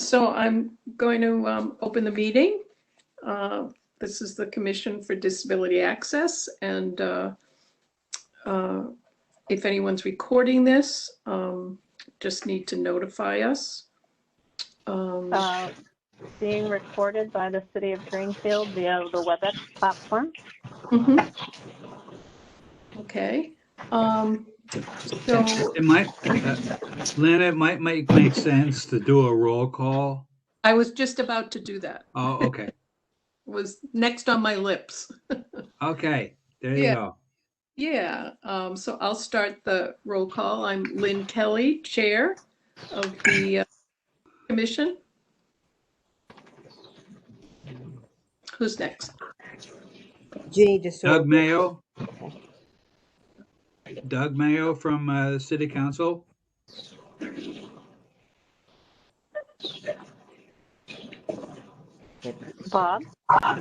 So I'm going to open the meeting. This is the Commission for Disability Access, and if anyone's recording this, just need to notify us. Being recorded by the City of Greenfield via the WebEx platform. Okay. So it might, Lynn, it might make sense to do a roll call. I was just about to do that. Oh, okay. It was next on my lips. Okay, there you go. Yeah, so I'll start the roll call. I'm Lynn Kelly, Chair of the Commission. Who's next? Doug Mayo. Doug Mayo from the City Council. Bob.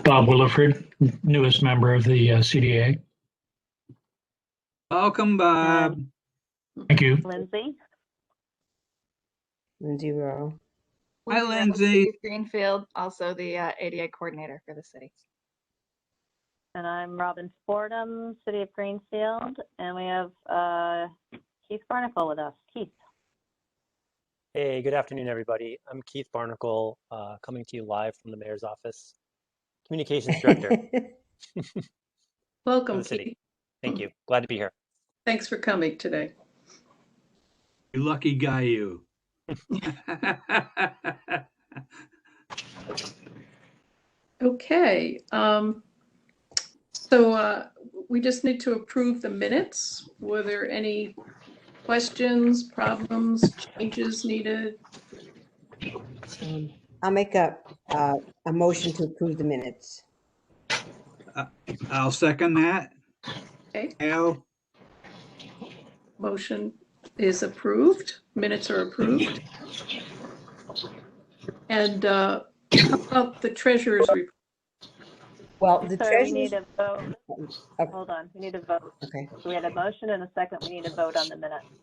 Bob Williford, newest member of the CDA. Welcome, Bob. Thank you. Lindsay Rowe. Hi, Lindsay. Greenfield, also the ADA coordinator for the city. And I'm Robin Fordham, City of Greenfield, and we have Keith Barnacle with us. Keith. Hey, good afternoon, everybody. I'm Keith Barnacle, coming to you live from the Mayor's Office, Communications Director. Welcome, City. Keith. Thank you. Glad to be here. Thanks for coming today. You lucky guy, you. Okay. So we just need to approve the minutes. Were there any questions, problems, changes needed? I'll make a motion to approve the minutes. I'll second that. Okay. Al. Motion is approved. Minutes are approved. And how about the treasurer's report? Well, the treasurer's... we need a vote. Okay. Hold on, we need a vote. Okay. So we had a motion and a second. We need a vote on the minutes. Do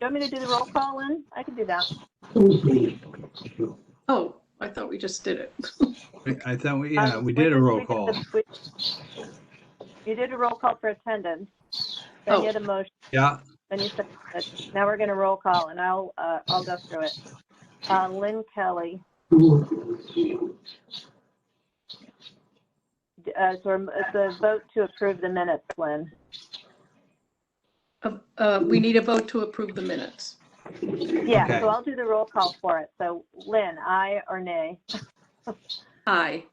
you want me to do the roll call, Lynn? I can do that. Oh, I thought we just did it. I thought we did a roll call. You did a roll call for attendance. Then you had a motion. Yeah. Then you said that. Now we're going to roll call, and I'll go through it. Lynn Kelly. So it's a vote to approve the minutes, Lynn. We need a vote to approve the minutes. Yeah, Okay. so I'll do the roll call for it. So Lynn, aye or nay? Aye.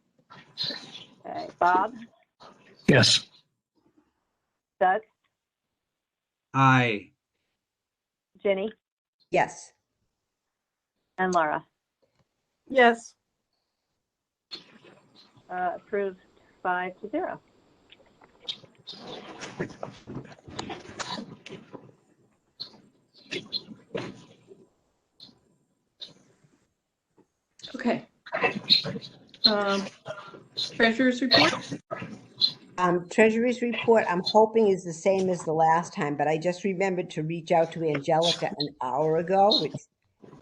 Okay. Bob? Yes. Doug? Aye. Ginny? Yes. And Laura? Yes. Approved 5-0. Okay. Treasurer's report? Treasury's report, I'm hoping is the same as the last time, but I just remembered to reach out to Angelica an hour ago, which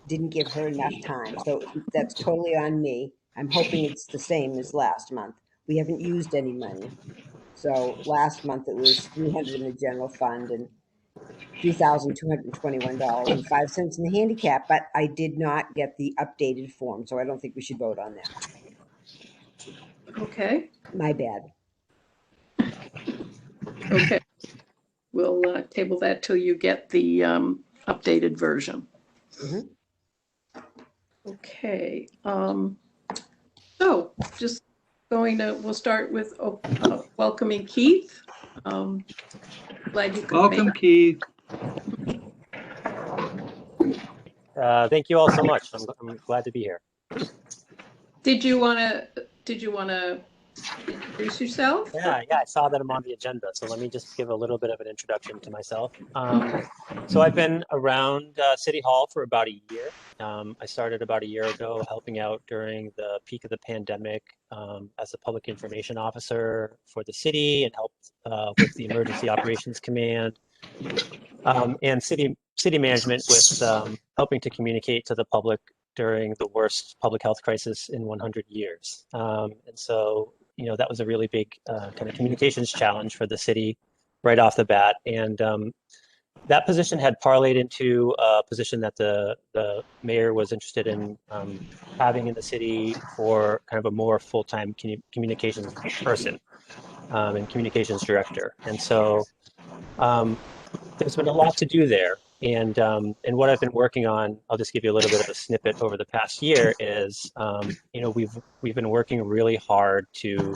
didn't give her enough time. So that's totally on me. I'm hoping it's the same as last month. We haven't used any money. So last month it was $300 in the general fund and $3,221.05 in the handicap, but I did not get the updated form, so I don't think we should vote on that. Okay. My bad. Okay. We'll table that till you get the updated version. Mm-hmm. Okay. So just we'll start with welcoming Keith. Glad you could Welcome, Keith. Thank you all so much. I'm glad to be here. Did you want to introduce yourself? Yeah, I saw that I'm on the agenda. So let me just give a little bit of an introduction to myself. So I've been around City Hall for about a year. I started about a year ago helping out during the peak of the pandemic as a public information officer for the city and helped with the Emergency Operations Command and city management with helping to communicate to the public during the worst public health crisis in 100 years. And so, that was a really big kind of communications challenge for the city right off the bat. And that position had parlayed into a position that the mayor was interested in having in the city for kind of a more full-time communications person and communications director. And so there's been a lot to do there. And what I've been working on, I'll just give you a little bit of a snippet over the past year, is we've been working really hard to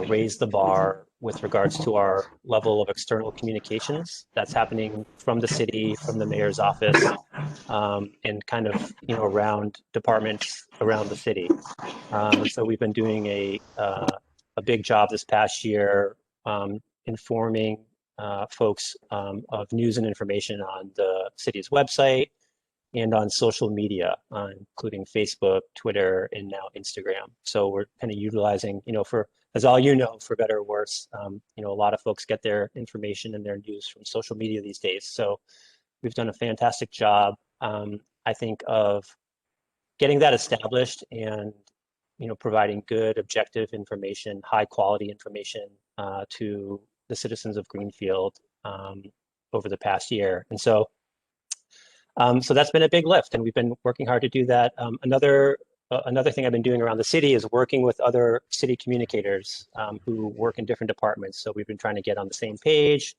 raise the bar with regards to our level of external communications that's happening from the city, from the mayor's office, and kind of around departments around the city. So we've been doing a big job this past year informing folks of news and information on the city's website and on social media, including Facebook, Twitter, and now Instagram. So we're kind of utilizing, as all for better or worse, a lot of folks get their information and their news from social media these days. So we've done a fantastic job, I think, of getting that established and, providing good, objective information, high quality information to the citizens of Greenfield over the past year. And so that's been a big lift, and we've been working hard to do that. Another thing I've been doing around the city is working with other city communicators who work in different departments. So we've been trying to get on the same page,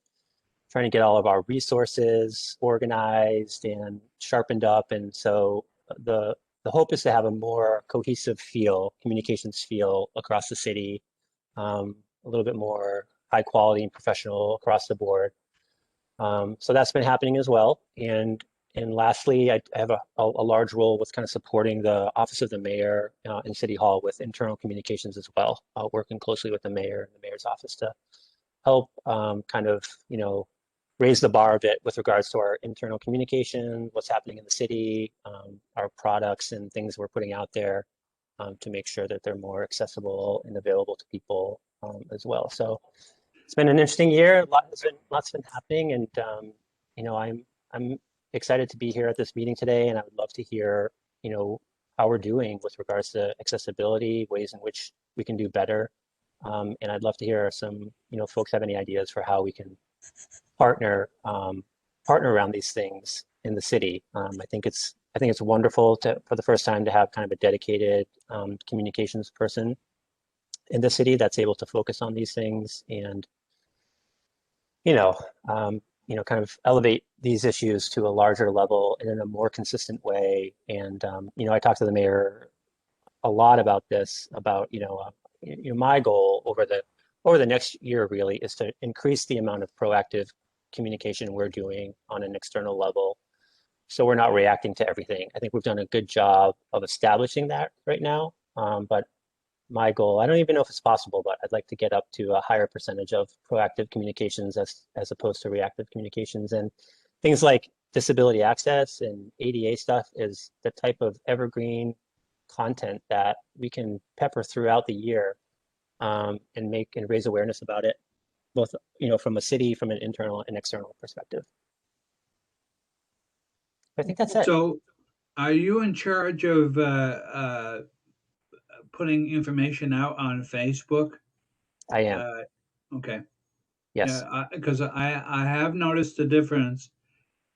trying to get all of our resources organized and sharpened up. And so the hope is to have a more cohesive communications feel across the city, a little bit more high quality and professional across the board. So that's been happening as well. And lastly, I have a large role with kind of supporting the Office of the Mayor in City Hall with internal communications as well, working closely with the mayor and the mayor's office to help kind of, raise the bar a bit with regards to our internal communication, what's happening in the city, our products and things we're putting out there to make sure that they're more accessible and available to people as well. So it's been an interesting year. Lots been happening, and I'm excited to be here at this meeting today, and I would love to hear how we're doing with regards to accessibility, ways in which we can do better, and I'd love to hear some folks have any ideas for how we can partner around these things in the city. I think it's wonderful for the first time to have kind of a dedicated communications person in the city that's able to focus on these things and kind of elevate these issues to a larger level and in a more consistent way. And I talked to the mayor a lot about this, about my goal over the next year really is to increase the amount of proactive communication we're doing on an external level, so we're not reacting to everything. I think we've done a good job of establishing that right now, but my goal, I don't even know if it's possible, but I'd like to get up to a higher percentage of proactive communications as opposed to reactive communications. And things like disability access and ADA stuff is the type of evergreen content that we can pepper throughout the year and raise awareness about it, both from a city, from an internal and external perspective. I think that's it. So are you in charge of putting information out on Facebook? I am. Okay. Yes. Because I have noticed a difference,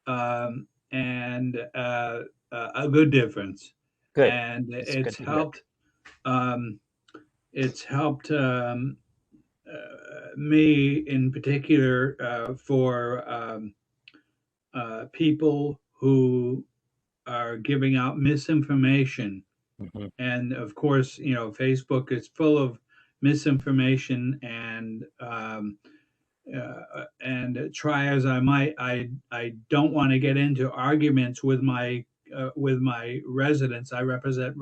and a good difference. Good. And It's it's helped me in particular for people who are giving out misinformation. Mhm. And of course, Facebook is full of misinformation, and try as I might, I don't want to get into arguments with my residents. I represent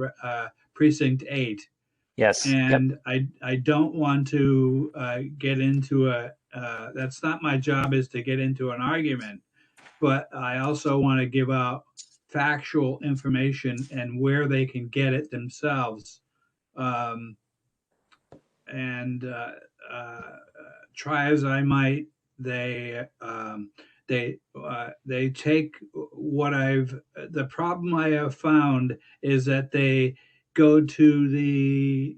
precinct 8, Yes. Yep. and I don't want to get into that's not my job, is to get into an argument, but I also want to give out factual information and where they can get it themselves. And try as I might, they take the problem I have found is that they go to the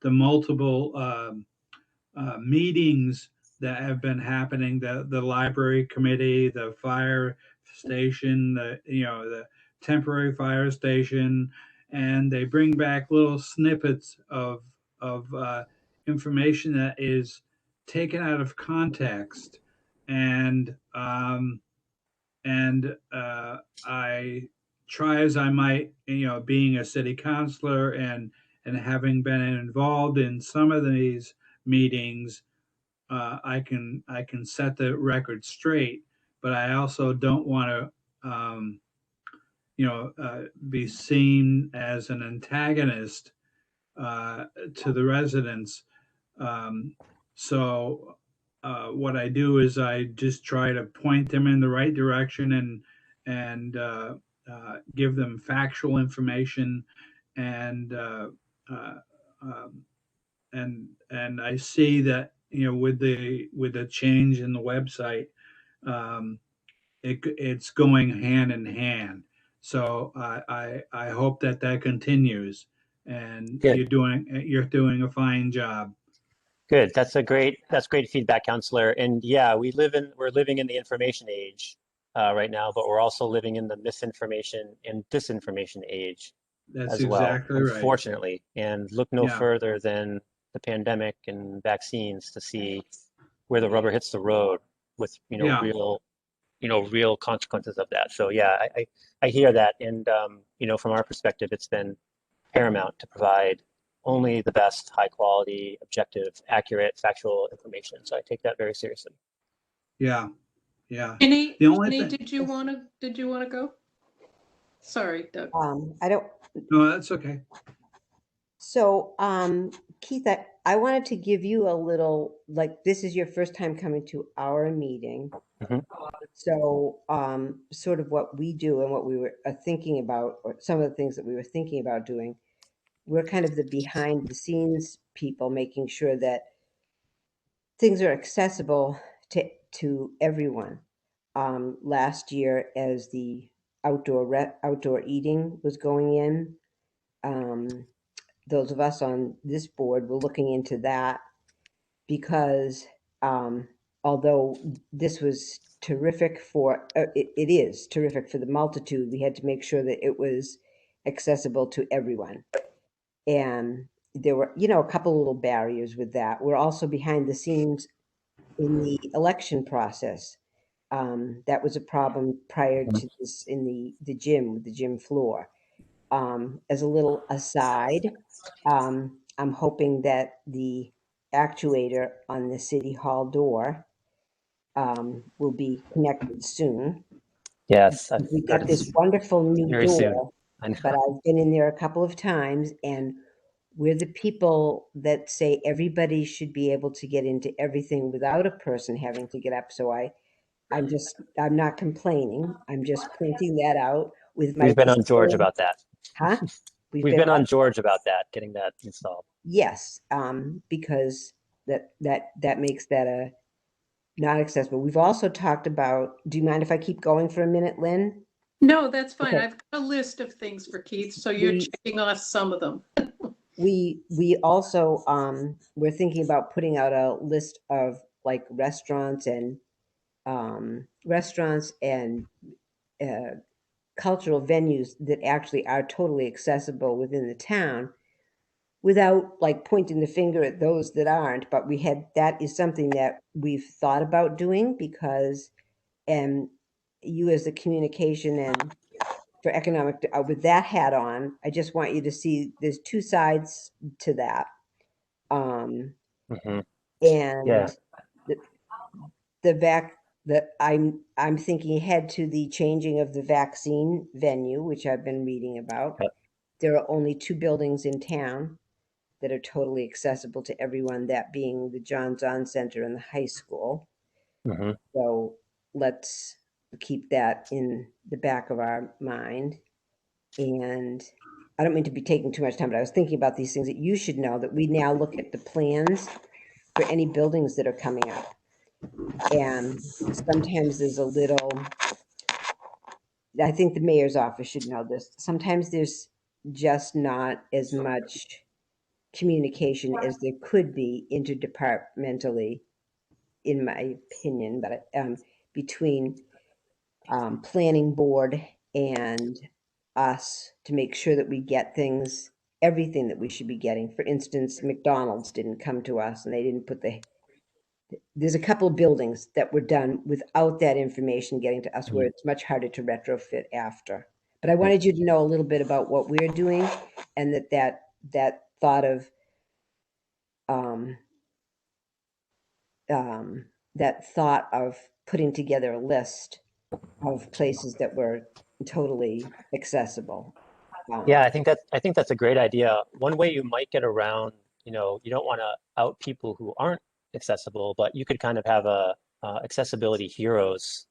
multiple meetings that have been happening, the library committee, the fire station, the temporary fire station, and they bring back little snippets of information that is taken out of context, and I try as I might, being a city councilor and having been involved in some of these meetings, I can set the record straight, but I also don't want to, be seen as an antagonist to the residents. Um, so what I do is I just try to point them in the right direction and give them factual information and uh, um, and I see that with the change in the website, um, it's going hand in hand. So I hope that continues, and Good. you're doing a fine job. Good. That's great feedback, counselor. And yeah, we're living in the information age right now, but we're also living in the misinformation and disinformation age That's as well, exactly right. unfortunately. And look no Yeah. further than the pandemic and vaccines to see where the rubber hits the road with, Yeah. real consequences of that. So yeah, I hear that. And, from our perspective, it's been paramount to provide only the best, high quality, objective, accurate, factual information. So I take that very seriously. Yeah. Yeah. Jenny, The only Jenny, thing. did you want to go? Sorry, Doug. I don't. No, that's okay. So, Keith, I wanted to give you a little, like, this is your first time coming to our meeting. Mhm. So, sort of what we do and what we were thinking about, or some of the things that we were thinking about doing, we're kind of the behind the scenes people, making sure that things are accessible to everyone. Last year, as the outdoor eating was going in, those of us on this board were looking into that because although this was terrific for it is terrific for the multitude, we had to make sure that it was accessible to everyone, and there were a couple little barriers with that. We're also behind the scenes in the election process. That was a problem prior to this in the gym floor. As a little aside, I'm hoping that the actuator on the city hall door will be connected soon. Yes, We got this that's wonderful new very soon. door, I know. but I've been in there a couple of times, and we're the people that say everybody should be able to get into everything without a person having to get up. So I'm not complaining. I'm just pointing that out with my We've been on George disclaimer. about that. Huh? We've been on George about that, getting that installed. Yes, because that makes that a not accessible. We've also talked about, do you mind if I keep going for a minute, Lynn? No, that's fine. Okay. I've got a list of things for Keith, so you're checking off some of them. We also we're thinking about putting out a list of like restaurants and cultural venues that actually are totally accessible within the town, without like pointing the finger at those that aren't. But that is something that we've thought about doing because, and you as the communication and for economic, with that hat on, I just want you to see there's two sides to that. Mhm. And Yeah. I'm thinking ahead to the changing of the vaccine venue, which I've been reading about. Yep. There are only two buildings in town that are totally accessible to everyone, that being the John Zahn Center and the high school. Mhm. So let's keep that in the back of our mind. And I don't mean to be taking too much time, but I was thinking about these things that you should know, that we now look at the plans for any buildings that are coming up. And sometimes there's a little, I think the mayor's office should know this. Sometimes there's just not as much communication as there could be interdepartmentally, in my opinion, but between planning board and us to make sure that we get things, everything that we should be getting. For instance, McDonald's didn't come to us and they didn't put there's a couple of buildings that were done without that information getting to us where it's much harder to retrofit after. But I wanted you to know a little bit about what we're doing and that thought of putting together a list of places that were totally accessible. Yeah, I think that's a great idea. One way you might get around, you don't want to out people who aren't accessible, but you could kind of have a accessibility heroes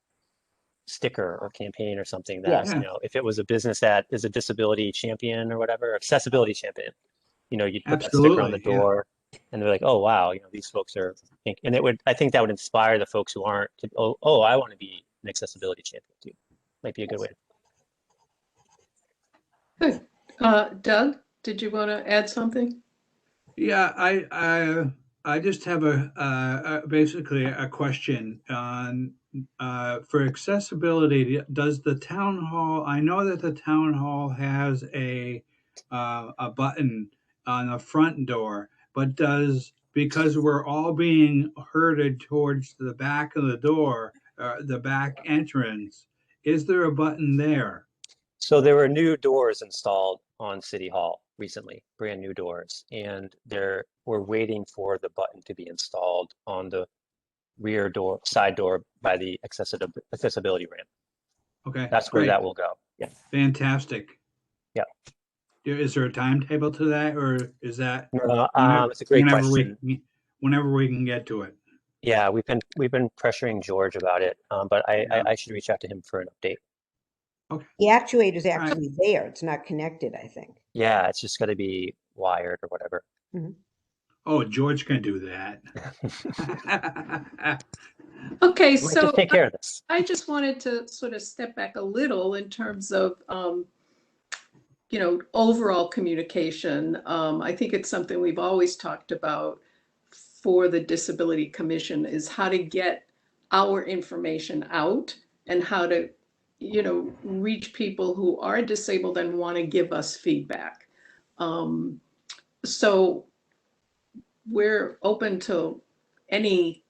sticker or campaign or something that, Yes. Yeah. If it was a business that is a disability champion or whatever, accessibility champion, you'd put that sticker on the Absolutely. Yeah. door and they're like, oh, wow, these folks are, and I think that would inspire the folks who aren't to, oh, I want to be an accessibility champion too. Might be a good way. Good. Doug, did you want to add something? Yeah, I just have basically a question on for accessibility. Does the town hall? I know that the town hall has a button on the front door, but because we're all being herded towards the back of the door, the back entrance, is there a button there? So there were new doors installed on City Hall recently, brand new doors, and we're waiting for the button to be installed on the rear door, side door by the accessibility ramp. Okay, That's where great, that will go. Yeah. fantastic. Yeah. Is there a timetable to that, or is that It's a great question. whenever we can get to it? Yeah, we've been pressuring George about it, but Yeah. I should reach out to him for an update. Okay. The actuator's actually there. It's not connected, I think. Yeah, it's just got to be wired or whatever. Oh, George can do that. Okay, Might so just take care of this. I just wanted to sort of step back a little in terms of, overall communication. I think it's something we've always talked about for the Disability Commission is how to get our information out and how to, reach people who are disabled and want to give us feedback. So we're open to any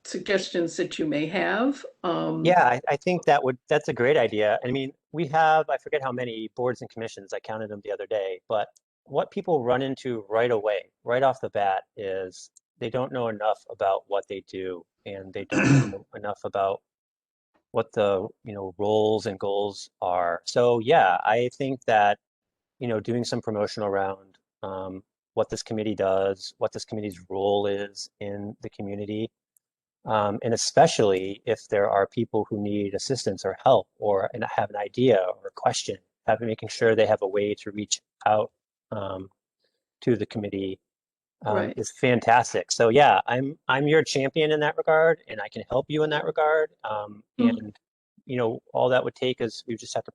suggestions that you may have. Yeah, I think that's a great idea. I mean, we have, I forget how many boards and commissions, I counted them the other day, but what people run into right away, right off the bat, is they don't know enough about what they do, and they don't know enough about what the, roles and goals are. So yeah, I think that, doing some promotion around what this committee does, what this committee's role is in the community, and especially if there are people who need assistance or help or have an idea or a question, making sure they have a way to reach out to the committee Right. is fantastic. So yeah, I'm your champion in that regard, and I can help you in that regard. And all that would take is we just have to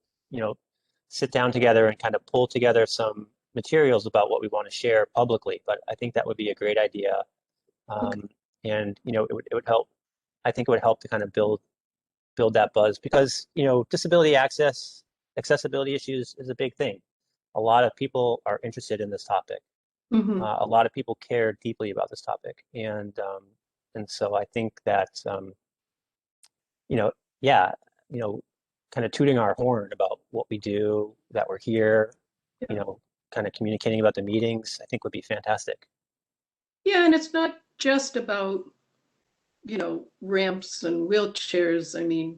sit down together and kind of pull together some materials about what we want to share publicly. But I think that would be a great idea. And it would help. I think it would help to kind of build that buzz because disability accessibility issues is a big thing. A lot of people are interested in this topic. Mhm. A lot of people care deeply about this topic, and so I think that yeah, kind of tooting our horn about what we do, that we're here, kind of communicating about the meetings, I think would be fantastic. Yeah, and it's not just about, ramps and wheelchairs. I mean,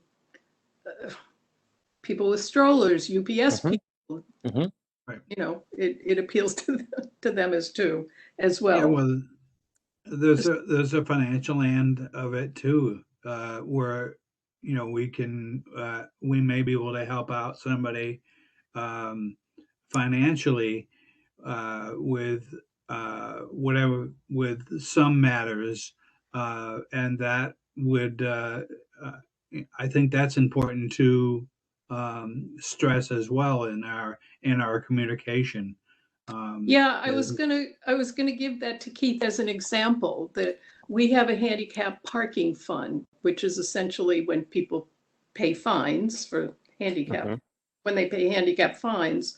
people with strollers, UPS Mhm. people, Mhm. it appeals to them as well. Yeah, well, there's a financial end of it too, where we may be able to help out somebody financially with whatever with some matters, and that would, I think that's important to stress as well in our communication. Yeah, I was gonna give that to Keith as an example, that we have a handicap parking fund, which is essentially when people pay fines for handicap. Mhm. When they pay handicap fines,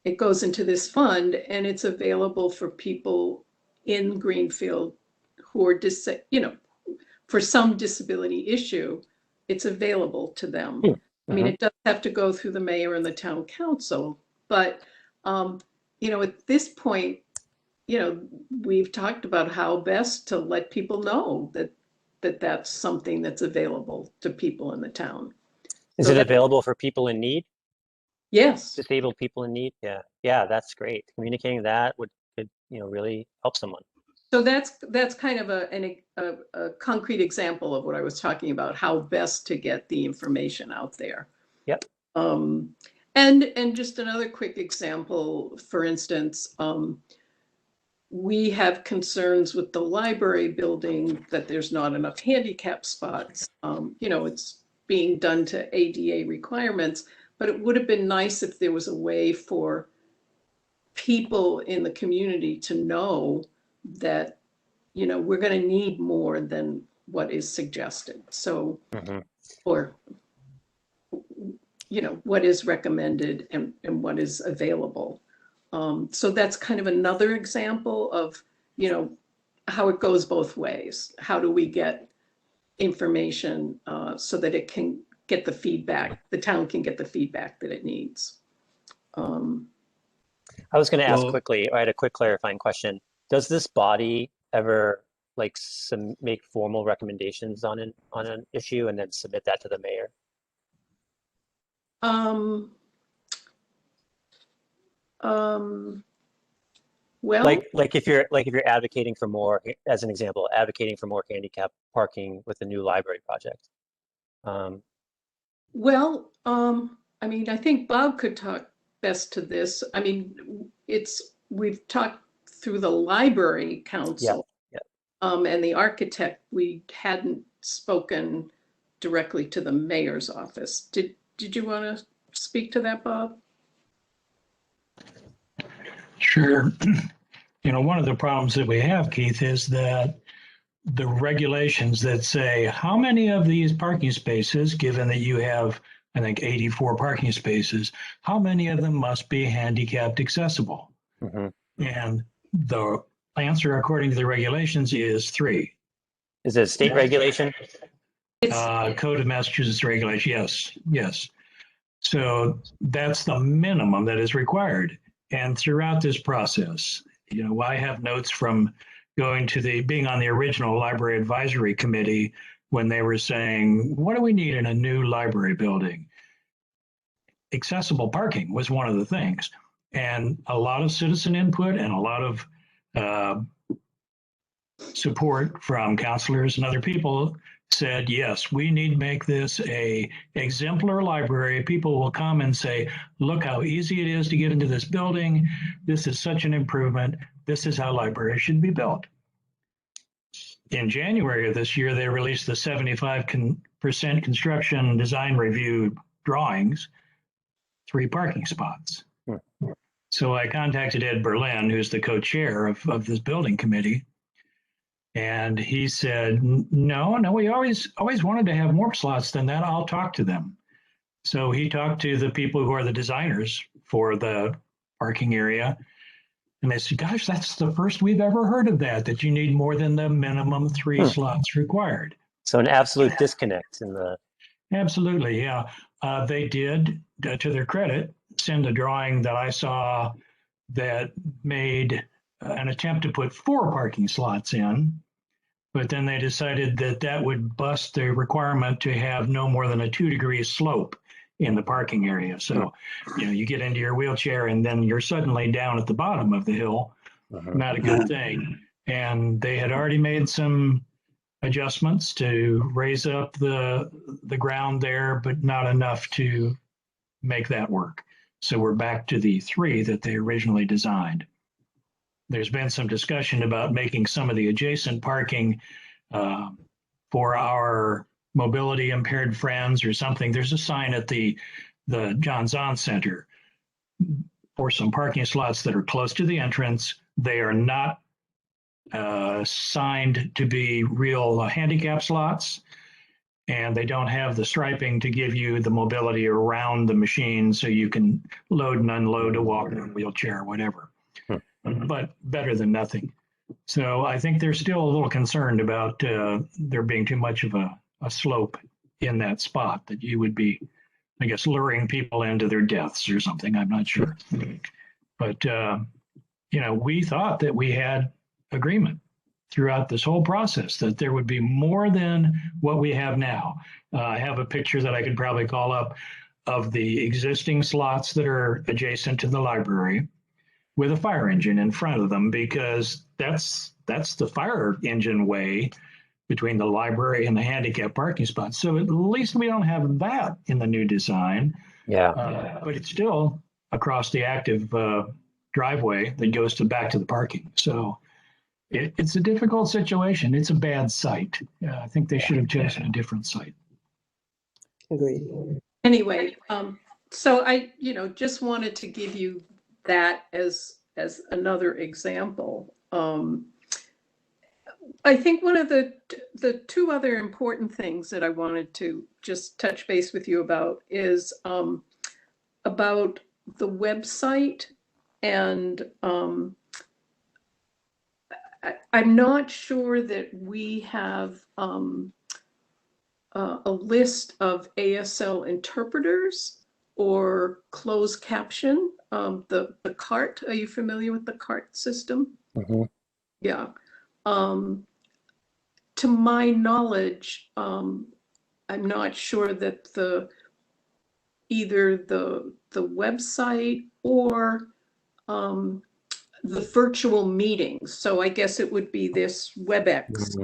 it goes into this fund and it's available for people in Greenfield who are for some disability issue, it's available to them. Hmm. I mean, Mhm. it does have to go through the mayor and the town council, but at this point, we've talked about how best to let people know that that's something that's available to people in the town. Is So it that, available for people in need, yes, disabled people in need? Yeah, yeah, that's great. Communicating that could really help someone. so that's kind of a concrete example of what I was talking about, how best to get the information out there. Yep. And just another quick example, for instance, we have concerns with the library building that there's not enough handicap spots. It's being done to ADA requirements, but it would have been nice if there was a way for people in the community to know that, we're going to need more than what is suggested. So, Hmm. or, what is recommended and what is available. So that's kind of another example of, how it goes both ways. How do we get information so that it can get the feedback, the town can get the feedback that it needs. I was going to ask Well, quickly, I had a quick clarifying question. Does this body ever make formal recommendations on an issue and then submit that to the mayor? Um, well, Like if you're advocating for more, as an example, advocating for more handicap parking with the new library project. I mean, I think Bob could talk best to this. I mean, we've talked through the library Yeah, council, yeah. and the architect. We hadn't spoken directly to the mayor's office. Did you want to speak to that, Bob? Sure. One of the problems that we have, Keith, is that the regulations that say how many of these parking spaces, given that you have, I think, 84 parking spaces, how many of them must be handicapped accessible? Hmm. And the answer, according to the regulations, is 3. Is it a state regulation? Code of Massachusetts regulation, yes. So that's the minimum that is required. And throughout this process, I have notes from being on the original library advisory committee when they were saying, what do we need in a new library building? Accessible parking was one of the things. And a lot of citizen input and a lot of support from counselors and other people said, yes, we need to make this a exemplar library. People will come and say, look how easy it is to get into this building. This is such an improvement. This is how libraries should be built. In January of this year, they released the 75% construction design review drawings, 3 parking spots. So I contacted Ed Berlin, who's the co-chair of this building committee. And he said, no, we always wanted to have more slots than that. I'll talk to them. So he talked to the people who are the designers for the parking area. And they said, gosh, that's the first we've ever heard of that you need more than the minimum 3 slots required. So an absolute disconnect in the. Absolutely, yeah. They did, to their credit, send a drawing that I saw that made an attempt to put 4 parking slots in. But then they decided that would bust the requirement to have no more than a 2-degree slope in the parking area. So, you get into your wheelchair and then you're suddenly down at the bottom of the hill. Not a good thing. And they had already made some adjustments to raise up the ground there, but not enough to make that work. So we're back to the 3 that they originally designed. There's been some discussion about making some of the adjacent parking for our mobility impaired friends or something, there's a sign at the John Zahn Center for some parking slots that are close to the entrance. They are not signed to be real handicap slots, and they don't have the striping to give you the mobility around the machine so you can load and unload a walker, wheelchair, whatever. But better than nothing. So I think they're still a little concerned about there being too much of a slope in that spot, that you would be, I guess, luring people into their deaths or something. I'm not sure. But, we thought that we had agreement throughout this whole process that there would be more than what we have now. I have a picture that I could probably call up of the existing slots that are adjacent to the library with a fire engine in front of them, because that's the fire engine way between the library and the handicap parking spot. So at least we don't have that in the new design. Yeah. But it's still across the active driveway that goes back to the parking. So it's a difficult situation. It's a bad site. I think they should have chosen a different site. Agreed. Anyway, so I, just wanted to give you that as another example. I think one of the two other important things that I wanted to just touch base with you about is about the website, and I'm not sure that we have a list of ASL interpreters or closed caption. The CART, are you familiar with the CART system? Mm-hmm. Yeah. To my knowledge, I'm not sure that either the website or the virtual meetings. So I guess it would be this WebEx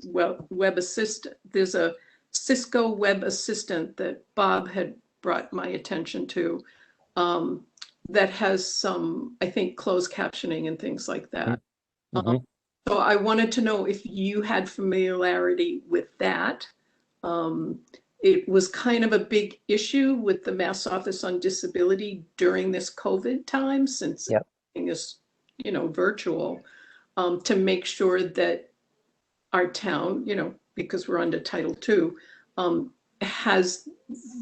web assistant. There's a Cisco web assistant that Bob had brought my attention to, that has some, I think, closed captioning and things like that. So I wanted to know if you had familiarity with that. It was kind of a big issue with the Mass Office on Disability during this COVID time, since everything is, virtual, to make sure that our town, because we're under Title II, has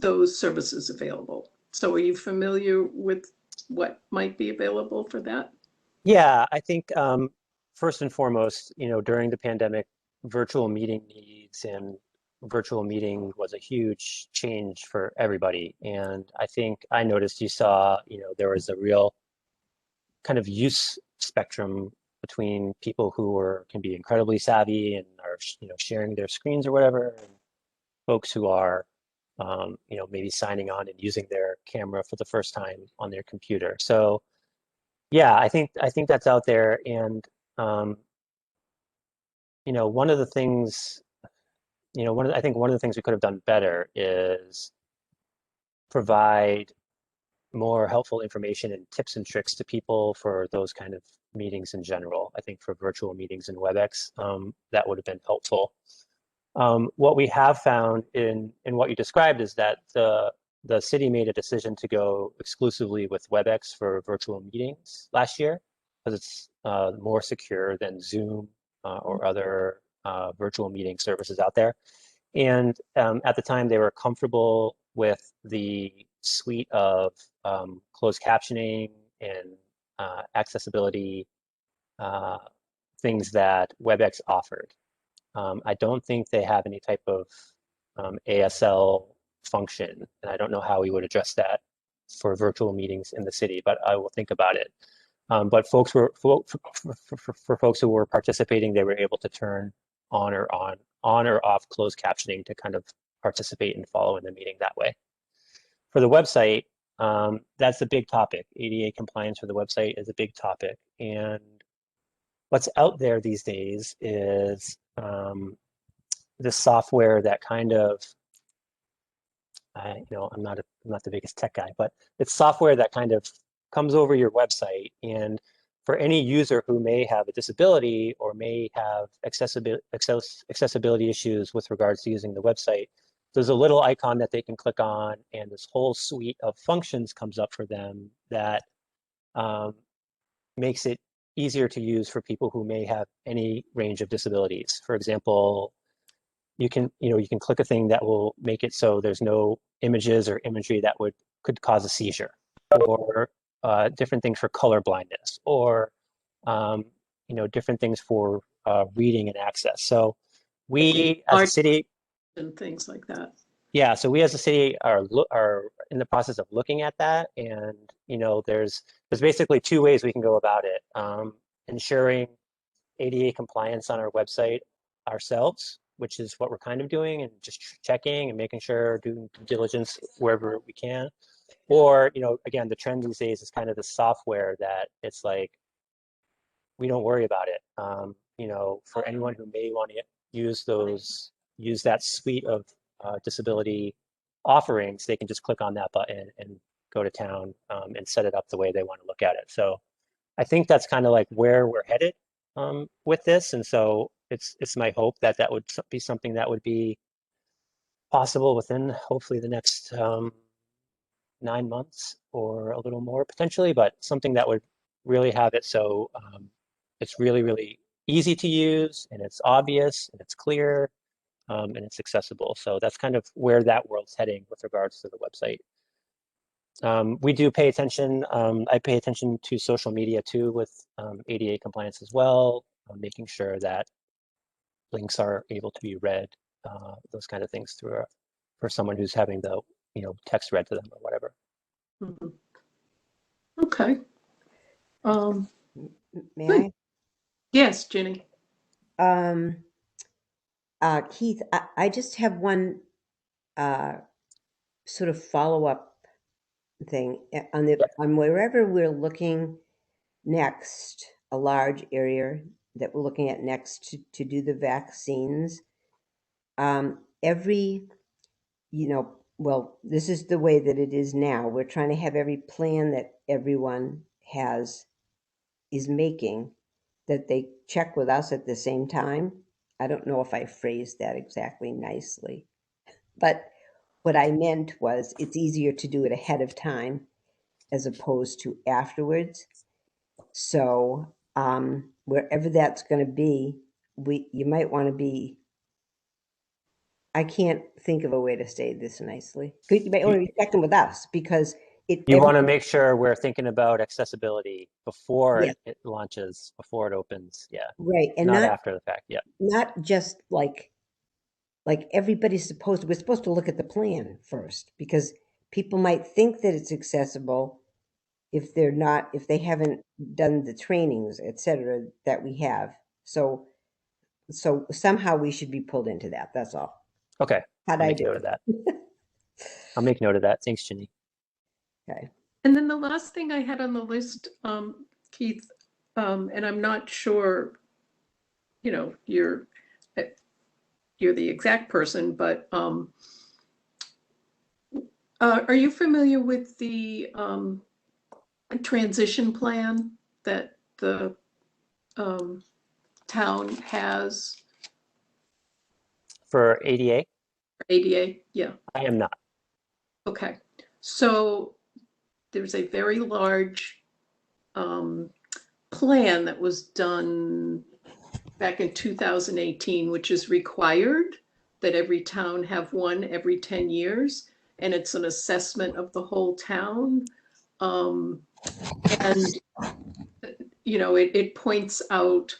those services available. So are you familiar with what might be available for that? Yeah, I think first and foremost, during the pandemic, virtual meeting needs and virtual meeting was a huge change for everybody. And I think I noticed you saw, there was a real kind of use spectrum between people who can be incredibly savvy and are, sharing their screens or whatever, and folks who are, maybe signing on and using their camera for the first time on their computer. So yeah, I think that's out there. And, one of the things, I think one of the things we could have done better is provide more helpful information and tips and tricks to people for those kind of meetings in general. I think for virtual meetings in WebEx, that would have been helpful. What we have found in what you described is that the city made a decision to go exclusively with WebEx for virtual meetings last year, because it's more secure than Zoom or other virtual meeting services out there. And at the time, they were comfortable with the suite of closed captioning and accessibility things that WebEx offered. I don't think they have any type of ASL function, and I don't know how we would address that for virtual meetings in the city, but I will think about it. But for folks who were participating, they were able to turn on or off closed captioning to kind of participate and follow in the meeting that way. For the website, that's a big topic. ADA compliance for the website is a big topic, and what's out there these days is this software that kind of, I'm not the biggest tech guy, but it's software that kind of comes over your website, and for any user who may have a disability or may have accessibility issues with regards to using the website, there's a little icon that they can click on, and this whole suite of functions comes up for them that makes it easier to use for people who may have any range of disabilities. For example, you can click a thing that will make it so there's no images or imagery that could cause a seizure, or different things for color blindness, or different things for reading and access. So we as a city, and things like that. yeah, so we as a city are in the process of looking at that, and there's basically two ways we can go about it. Ensuring ADA compliance on our website ourselves, which is what we're kind of doing, and just checking and making sure, doing due diligence wherever we can. Or, again, the trend these days is kind of the software that it's like, we don't worry about it. For anyone who may want to use that suite of disability offerings, they can just click on that button and go to town and set it up the way they want to look at it. So I think that's kind of like where we're headed with this. And so it's my hope that that would be something that would be possible within hopefully the next 9 months or a little more potentially, but something that would really have it so it's really, really easy to use, and it's obvious, and it's clear, and it's accessible. So that's kind of where that world's heading with regards to the website. We do pay attention. I pay attention to social media too with ADA compliance as well, making sure that links are able to be read, those kind of things for someone who's having the text read to them or whatever. Mhm. Okay. May Good. I? Yes, Jenny. Keith, I just have one sort of follow-up thing on wherever we're looking next, a large area that we're looking at next to do the vaccines. Well, this is the way that it is now. We're trying to have every plan that everyone is making, that they check with us at the same time. I don't know if I phrased that exactly nicely, but what I meant was it's easier to do it ahead of time as opposed to afterwards. So wherever that's going to be, you might want to be. I can't think of a way to say this nicely. You might want to be checking with us because You want to make sure we're thinking about accessibility before Yeah. it launches, before it opens. Yeah. Right, and not after the fact. Yeah. not just like we're supposed to look at the plan first, because people might think that it's accessible if they haven't done the trainings, etc., that we have. So somehow we should be pulled into that. That's all. Okay. How'd I'll I make do? note of that. I'll make note of that. Thanks, Ginny. Okay. And then the last thing I had on the list, Keith, and I'm not sure, you're the exact person, but are you familiar with the transition plan that the town has For ADA? for ADA? Yeah. I am not. Okay. So there's a very large plan that was done back in 2018, which is required that every town have one every 10 years. And it's an assessment of the whole town. And, it points out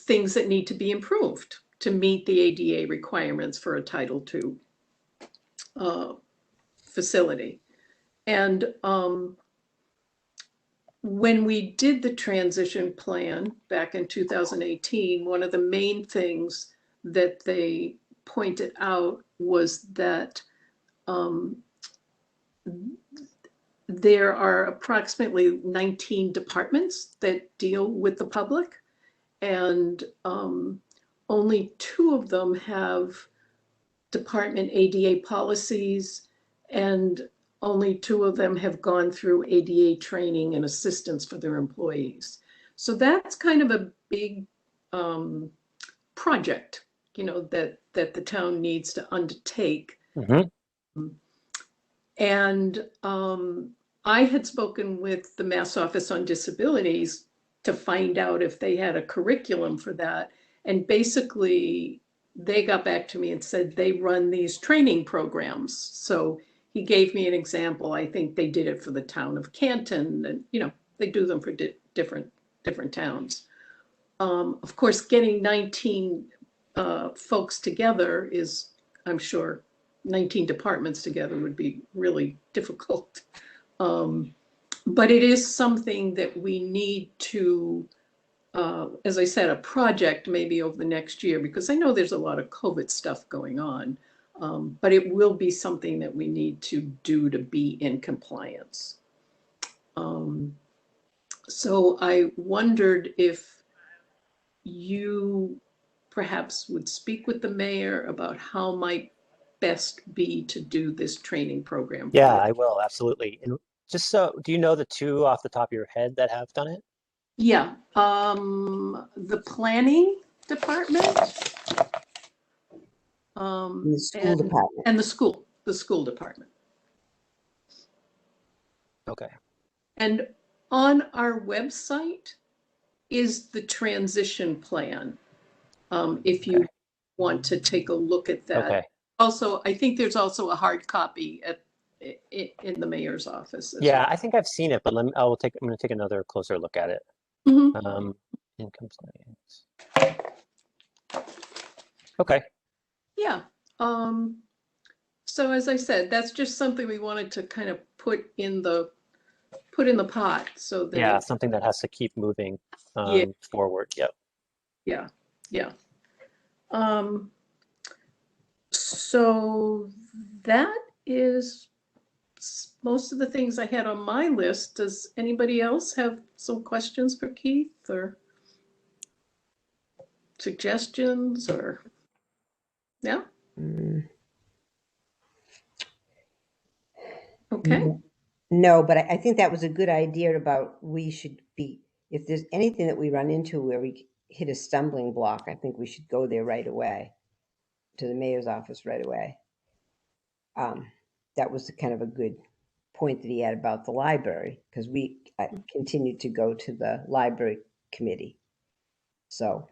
things that need to be improved to meet the ADA requirements for a Title II facility. And when we did the transition plan back in 2018, one of the main things that they pointed out was that there are approximately 19 departments that deal with the public, and only 2 of them have department ADA policies, and only 2 of them have gone through ADA training and assistance for their employees. So that's kind of a big project, that the town needs to undertake. And I had spoken with the Mass Office on Disabilities to find out if they had a curriculum for that. And basically, they got back to me and said they run these training programs. So he gave me an example. I think they did it for the town of Canton, and they do them for different towns. Of course, getting 19 folks together is, I'm sure, 19 departments together would be really difficult. But it is something that we need to, as I said, a project maybe over the next year, because I know there's a lot of COVID stuff going on, but it will be something that we need to do to be in compliance. So I wondered if you perhaps would speak with the mayor about how might best be to do this training program. Yeah, I will, absolutely. And just so, do you know the 2 off the top of your head that have done it? Yeah, the planning department. In the school department. And the school department. Okay. And on our website is the transition plan, if you want to take a look at that. Okay. Also, I think there's also a hard copy in the mayor's office. Yeah, I think I've seen it, but I'm going to take another closer look at it. Mm-hmm. In compliance. Okay. Yeah. So as I said, that's just something we wanted to kind of put in the pot, so that Yeah, something that has to keep moving forward. Yep. Yeah. So that is most of the things I had on my list. Does anybody else have some questions for Keith or suggestions or? Yeah. Okay. No, but I think that was a good idea about we should be, if there's anything that we run into where we hit a stumbling block, I think we should go there right away, to the mayor's office right away. That was kind of a good point that he had about the library, because we continued to go to the library committee. So,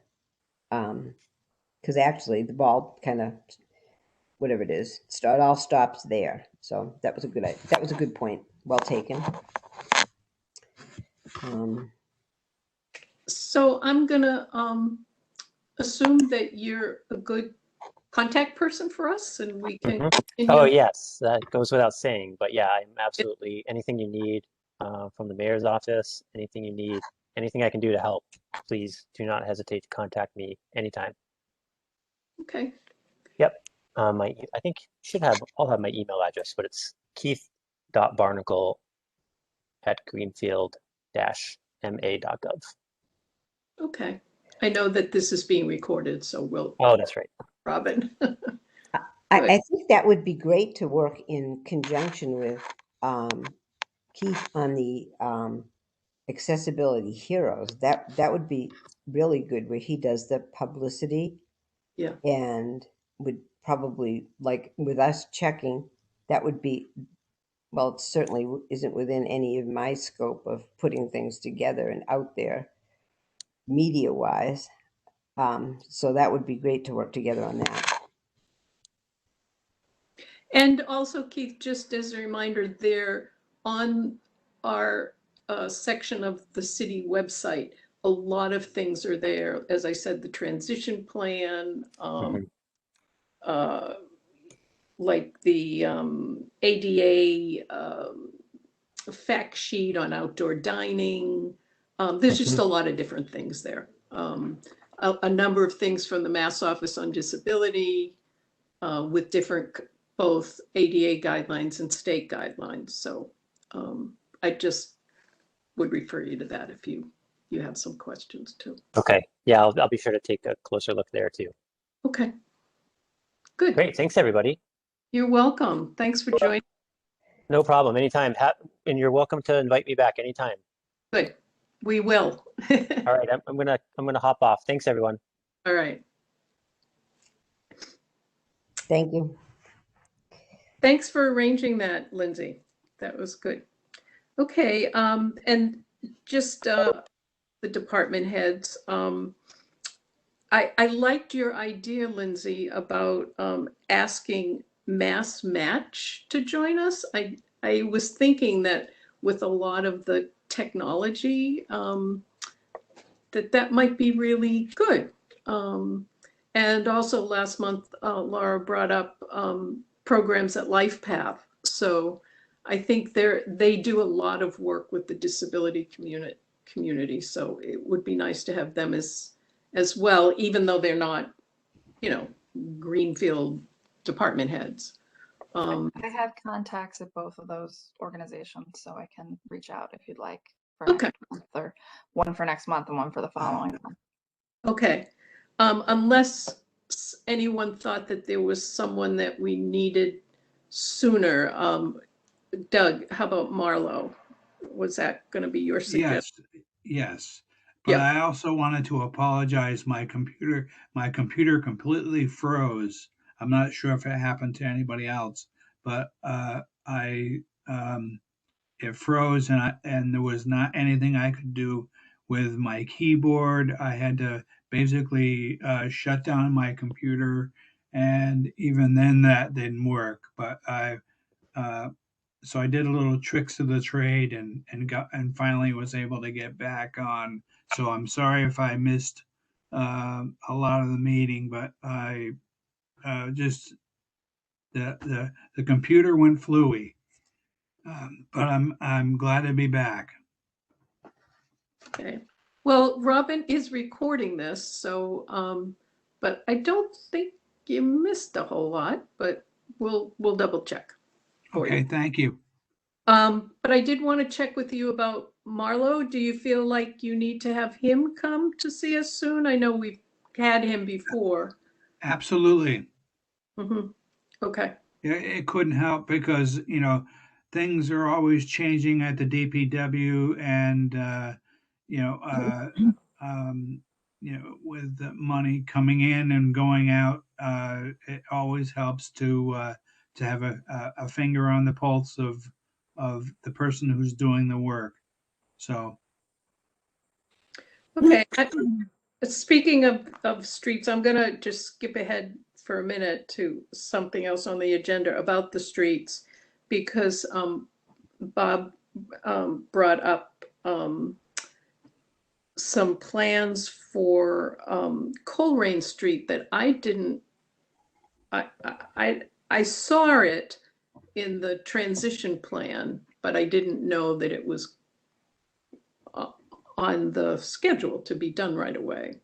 because actually the ball kind of, whatever it is, it all stops there. So that was a good point. Well taken. So I'm gonna assume that you're a good contact person for us, and we can. Oh yes, that goes without saying. But yeah, I'm absolutely, anything you need from the mayor's office, anything you need, anything I can do to help, please do not hesitate to contact me anytime. Okay. Yep. I think I'll have my email address, but it's keith.barnacle@greenfield-ma.gov. Okay. I know that this is being recorded, so we'll. Oh, that's right. Robin. I think that would be great to work in conjunction with Keith on the accessibility heroes. That would be really good, where he does the publicity. Yeah. And would probably, like with us checking, that would be, well, it certainly isn't within any of my scope of putting things together and out there media wise. So that would be great to work together on that. And also, Keith, just as a reminder, there on our section of the city website, a lot of things are there. As I said, the transition plan, like the ADA fact sheet on outdoor dining. There's just a lot of different things there. A number of things from the Mass Office on Disability with different both ADA guidelines and state guidelines. So I just would refer you to that if you have some questions too. Okay. Yeah, I'll be sure to take a closer look there too. Okay. Good. Great. Thanks, everybody. You're welcome. Thanks for joining. No problem. Anytime. And you're welcome to invite me back anytime. Good. We will. All right. I'm gonna hop off. Thanks, everyone. All right. Thank you. Thanks for arranging that, Lindsay. That was good. Okay, and just the department heads. I liked your idea, Lindsay, about asking Mass Match to join us. I was thinking that with a lot of the technology, that might be really good. And also last month, Laura brought up programs at LifePath. So I think they do a lot of work with the disability community. So it would be nice to have them as well, even though they're not, greenfield department heads. I have contacts at both of those organizations, so I can reach out if you'd like for Okay. next month, or one for next month and one for the following month. Okay. Unless anyone thought that there was someone that we needed sooner. Doug, how about Marlo? Was that going to be your suggestion? Yes. But Yeah. I also wanted to apologize. My computer completely froze. I'm not sure if it happened to anybody else, but it froze, and there was not anything I could do with my keyboard. I had to basically shut down my computer, and even then that didn't work. But so I did a little tricks of the trade and finally was able to get back on. So I'm sorry if I missed a lot of the meeting, but I just the computer went fluey. But I'm glad to be back. Okay. Well, Robin is recording this, so but I don't think you missed a whole lot, but we'll double check for Okay, you. thank you. But I did want to check with you about Marlo. Do you feel like you need to have him come to see us soon? I know we've had him before. Absolutely. Okay. It couldn't help because, things are always changing at the DPW, and, with the money coming in and going out, it always helps to have a finger on the pulse of the person who's doing the work. So, Okay. Speaking of streets, I'm going to just skip ahead for a minute to something else on the agenda about the streets, because Bob brought up some plans for Coleraine Street that I didn't. I saw it in the transition plan, but I didn't know that it was on the schedule to be done right away.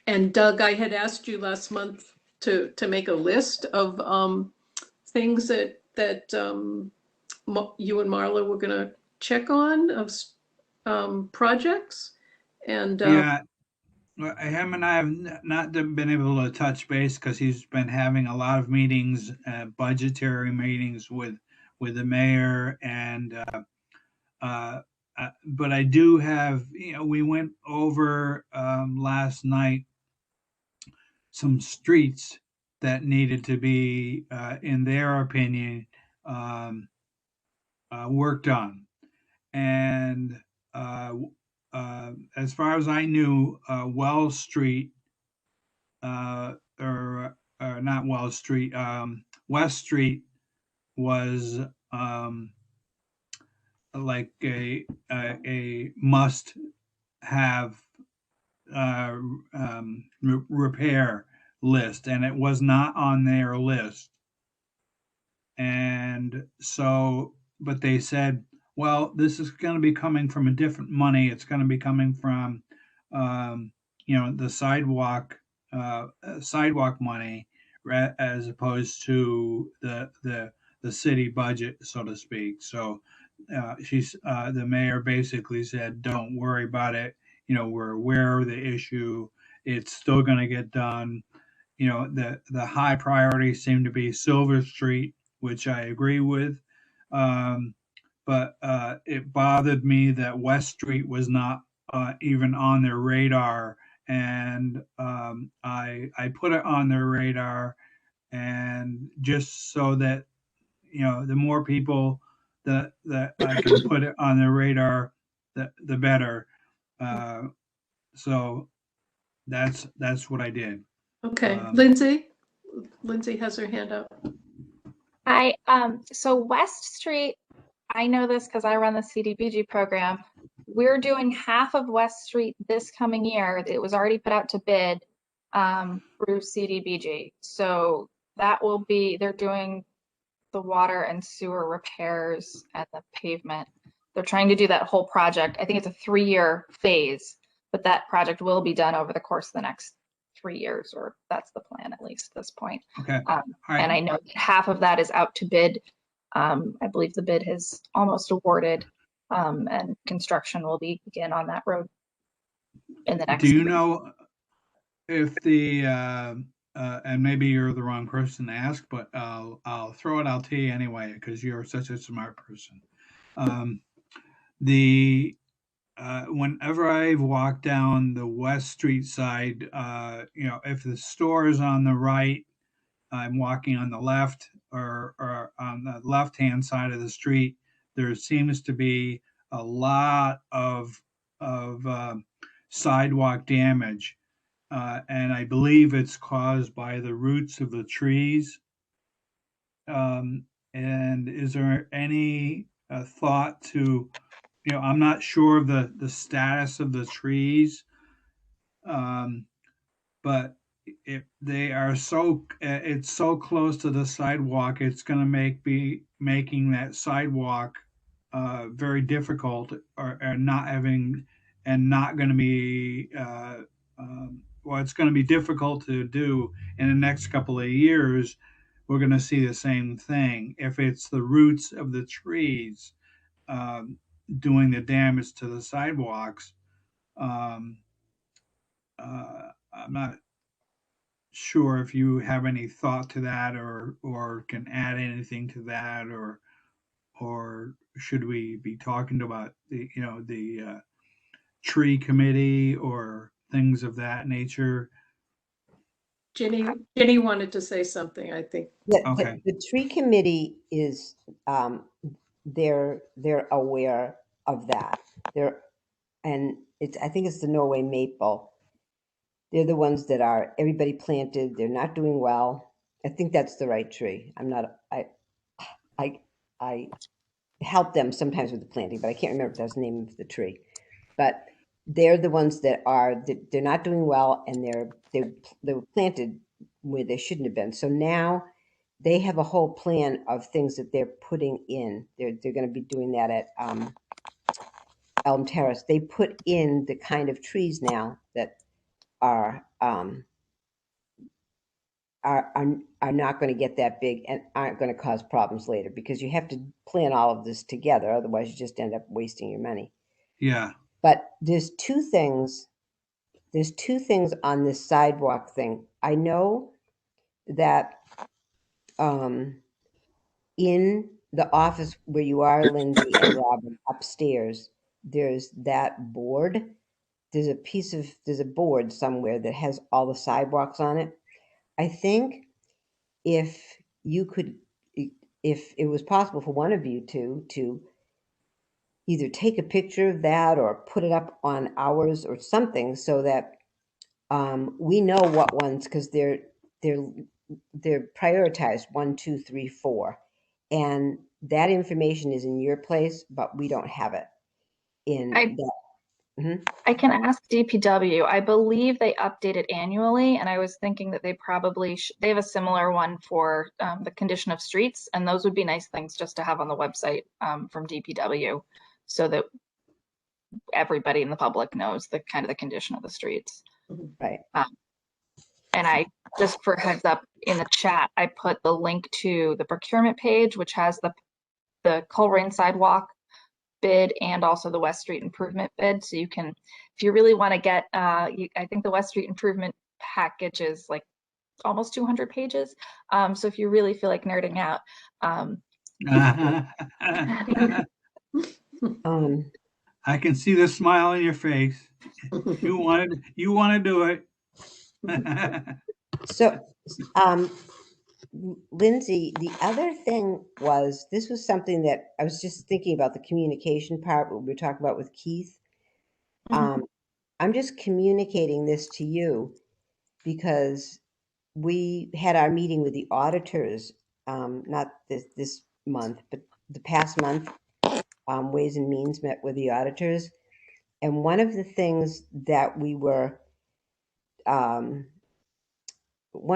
And Doug, I had asked you last month to make a list of things that you and Marla were going to check on of projects. And yeah, him and I have not been able to touch base because he's been having a lot of meetings, budgetary meetings with the mayor, and but I do have, we went over last night some streets that needed to be, in their opinion, worked on. And as far as I knew, Wells Street, or not Wells Street, West Street was like a must have repair list, and it was not on their list. And so, but they said, well, this is going to be coming from a different money. It's going to be coming from, the sidewalk money, as opposed to the city budget, so to speak. So the mayor basically said, don't worry about it. We're aware of the issue. It's still going to get done. The high priorities seem to be Silver Street which I agree with. But it bothered me that West Street was not even on their radar, and I put it on their radar, and just so that the more people that I can put it on their radar, the better. Uh, so that's what I did. Okay, Um, Lindsay? Lindsay has her hand up. So West Street, I know this because I run the CDBG program. We're doing half of West Street this coming year. It was already put out to bid through CDBG. So that will be, they're doing the water and sewer repairs and the pavement. They're trying to do that whole project. I think it's a 3-year phase, but that project will be done over the course of the next 3 years, or that's the plan at least at this point. okay. All right. And I know that half of that is out to bid. I believe the bid has almost awarded, and construction will begin on that road in the next. Do you know if the and maybe you're the wrong person to ask, but I'll throw it out to you anyway because you're such a smart person. The whenever I've walked down the West Street side, if the store is on the right, I'm walking on the left, or on the left-hand side of the street. There seems to be a lot of sidewalk damage, and I believe it's caused by the roots of the trees. And is there any thought to, I'm not sure of the status of the trees, but if they are it's so close to the sidewalk, it's going to be making that sidewalk very difficult, or not having, and not going to be well, it's going to be difficult to do in the next couple of years. We're going to see the same thing if it's the roots of the trees doing the damage to the sidewalks. I'm not sure if you have any thought to that, or can add anything to that, or should we be talking about the tree committee or things of that nature? Jenny wanted to say something, I think. Okay. The tree committee is, they're aware of that. And I think it's the Norway maple. They're the ones that everybody planted. They're not doing well. I think that's the right tree. I help them sometimes with the planting, but I can't remember if that's the name of the tree. But they're the ones that they're not doing well, and they were planted where they shouldn't have been. So now they have a whole plan of things that they're putting in. They're going to be doing that at Elm Terrace. They put in the kind of trees now that are not going to get that big and aren't going to cause problems later, because you have to plan all of this together. Otherwise, you just end up wasting your money. Yeah. But there's two things on this sidewalk thing. I know that in the office where you are, Lindsay and Robin, upstairs, there's that board. There's a board somewhere that has all the sidewalks on it. I think if it was possible for one of you to either take a picture of that or put it up on ours or something, so that we know what ones, because they're prioritized 1, 2, 3, 4, and that information is in your place, but we don't have it in that. Mm-hmm. I can ask DPW. I believe they update it annually, and I was thinking that they probably they have a similar one for the condition of streets, and those would be nice things just to have on the website from DPW, so that everybody in the public knows the kind of the condition of the streets. Right. And I, just for heads up, in the chat, I put the link to the procurement page, which has the Coleraine sidewalk bid and also the West Street improvement bid. So you can, if you really want to get, I think the West Street improvement package is like almost 200 pages. So if you really feel like nerding out, I can see the smile on your face. You want to do it. So, Lindsay, the other thing was, this was something that I was just thinking about, the communication part, what we were talking about with Keith. I'm just communicating this to you because we had our meeting with the auditors, not this month, but the past month. Ways and Means met with the auditors, and one of the things that we were, one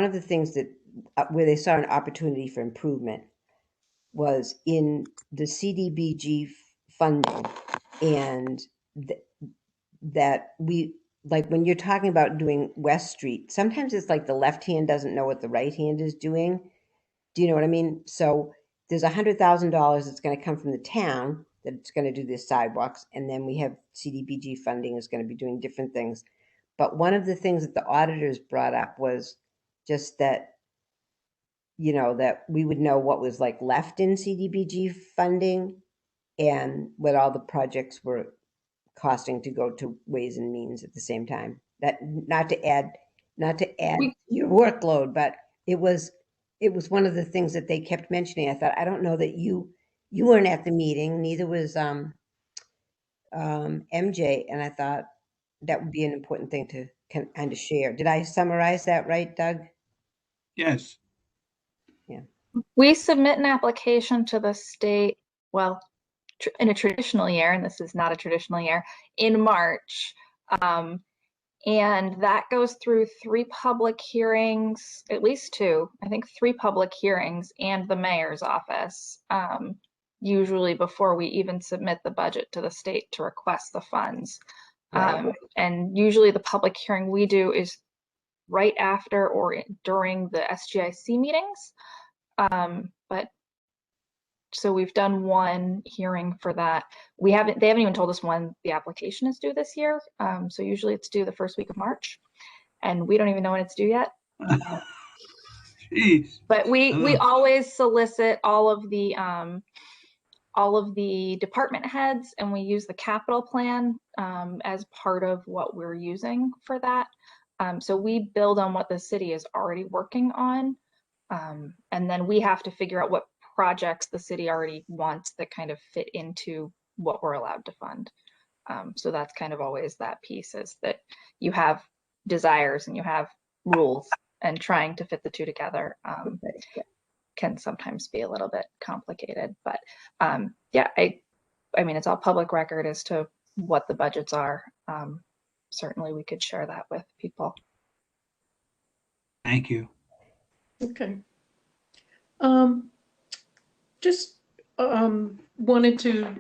of the things that where they saw an opportunity for improvement was in the CDBG funding, and that we, like when you're talking about doing West Street, sometimes it's like the left hand doesn't know what the right hand is doing. Do you know what I mean? So there's $100,000 that's going to come from the town that it's going to do these sidewalks, and then we have CDBG funding is going to be doing different things. But one of the things that the auditors brought up was just that, you know, that we would know what was like left in CDBG funding and what all the projects were costing to go to Ways and Means at the same time. That not to add your workload, but it was one of the things that they kept mentioning. I thought, I don't know that you weren't at the meeting, neither was MJ, and I thought that would be an important thing to kind of share. Did I summarize that right, Doug? Yes. Yeah. we submit an application to the state, well, in a traditional year, and this is not a traditional year, in March. And that goes through 3 public hearings, at least 2, I think 3 public hearings, and the mayor's office, usually before we even submit the budget to the state to request the funds. Right. And usually the public hearing we do is right after or during the SGIC meetings. But so we've done 1 hearing for that. They haven't even told us when the application is due this year. So usually it's due the first week of March, and we don't even know when it's due yet. Jeez. But we always solicit all of the department heads, and we use the capital plan as part of what we're using for that. So we build on what the city is already working on, and then we have to figure out what projects the city already wants that kind of fit into what we're allowed to fund. So that's kind of always that piece, is that you have desires and you have rules, and trying to fit the 2 together can sometimes be a little bit complicated. But yeah, I mean, it's all public record as to what the budgets are. Certainly we could share that with people. Thank you. Okay. Just wanted to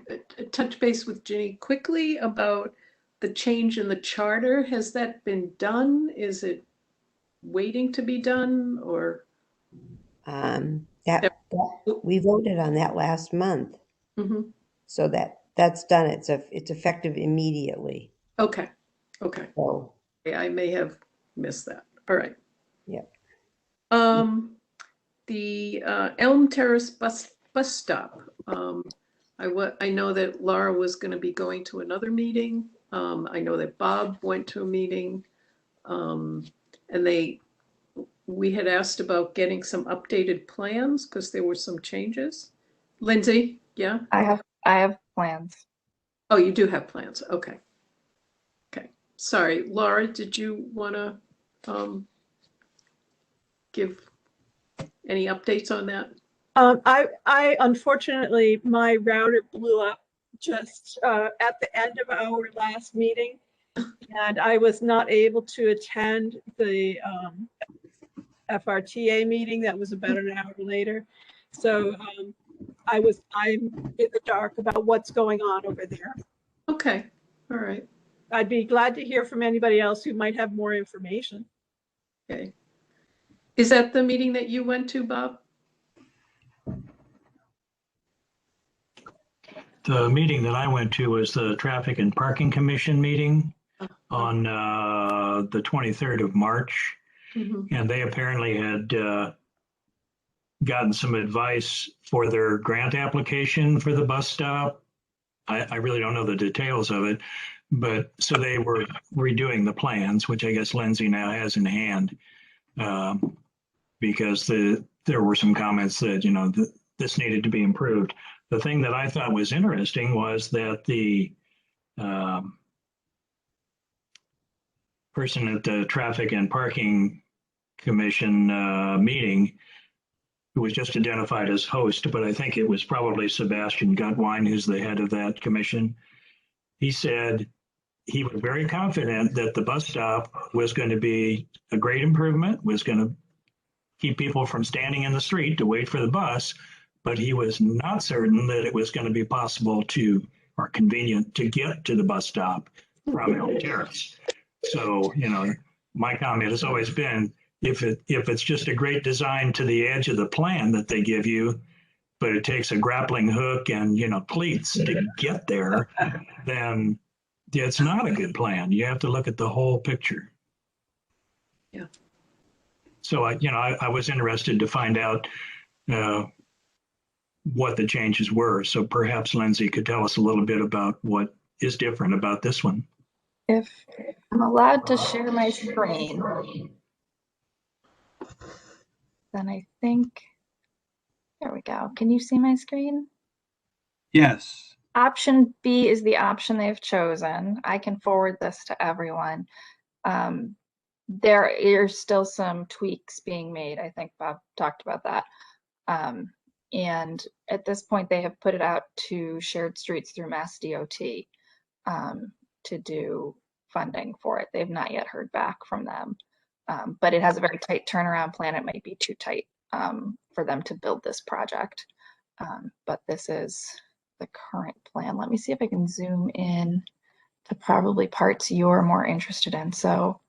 touch base with Ginny quickly about the change in the charter. Has that been done? Is it waiting to be done, or? That we voted on that last month. Mm-hmm. So that's done. It's effective immediately. Okay. Okay. So I may have missed that. All right. yeah. The Elm Terrace bus stop. I know that Laura was going to be going to another meeting. I know that Bob went to a meeting, and we had asked about getting some updated plans because there were some changes. Lindsay, yeah? I have plans. Oh, you do have plans. Okay. Okay. Sorry, Laura, did you want to give any updates on that? I unfortunately, my router blew up just at the end of our last meeting, and I was not able to attend the FRTA meeting that was about an hour later. So I'm in the dark about what's going on over there. Okay. All right. I'd be glad to hear from anybody else who might have more information. Okay. Is that the meeting that you went to, Bob? The meeting that I went to was the Traffic and Parking Commission meeting on the 23rd of March. Mhm. And they apparently had gotten some advice for their grant application for the bus stop. I really don't know the details of it, but so they were redoing the plans, which I guess Lindsay now has in hand, because there were some comments that, you know, this needed to be improved. The thing that I thought was interesting was that the person at the Traffic and Parking Commission meeting, who was just identified as host, but I think it was probably Sebastian Gutwein, who's the head of that commission. He said he was very confident that the bus stop was going to be a great improvement, was going to keep people from standing in the street to wait for the bus, but he was not certain that it was going to be possible to, or convenient to get to the bus stop from Elm Terrace. So, you know, my comment has always been, if it's just a great design to the edge of the plan that they give you, but it takes a grappling hook and, you know, cleats to get there, then it's not a good plan. You have to look at the whole picture. Yeah. So I was interested to find out what the changes were. So perhaps Lindsay could tell us a little bit about what is different about this one. If I'm allowed to share my screen, then I think, there we go. Can you see my screen? Yes. Option B is the option they've chosen. I can forward this to everyone. There are still some tweaks being made. I think Bob talked about that. And at this point, they have put it out to Shared Streets through Mass DOT to do funding for it. They've not yet heard back from them, but it has a very tight turnaround plan. It might be too tight for them to build this project. But this is the current plan. Let me see if I can zoom in to probably parts you're more interested in. So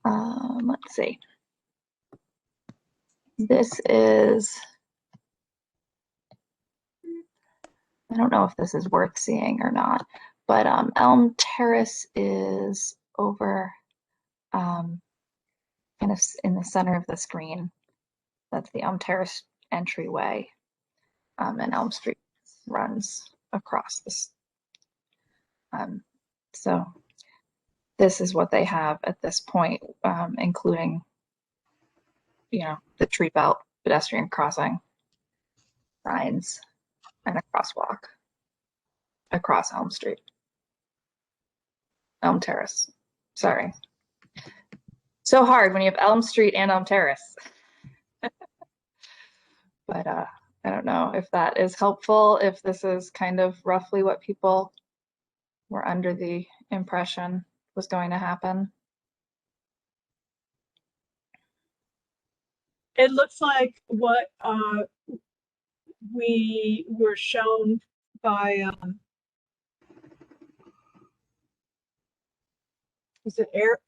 let's see. This is, I don't know if this is worth seeing or not, but Elm Terrace is over kind of in the center of the screen. That's the Elm Terrace entryway, and Elm Street runs across this. So this is what they have at this point, including, you know, the tree belt, pedestrian crossing, signs, and a crosswalk across Elm Street. Elm Terrace. Sorry. So hard when you have Elm Street and Elm Terrace. But I don't know if that is helpful, if this is kind of roughly what people were under the impression was going to happen. It looks like what we were shown by, was it Eric?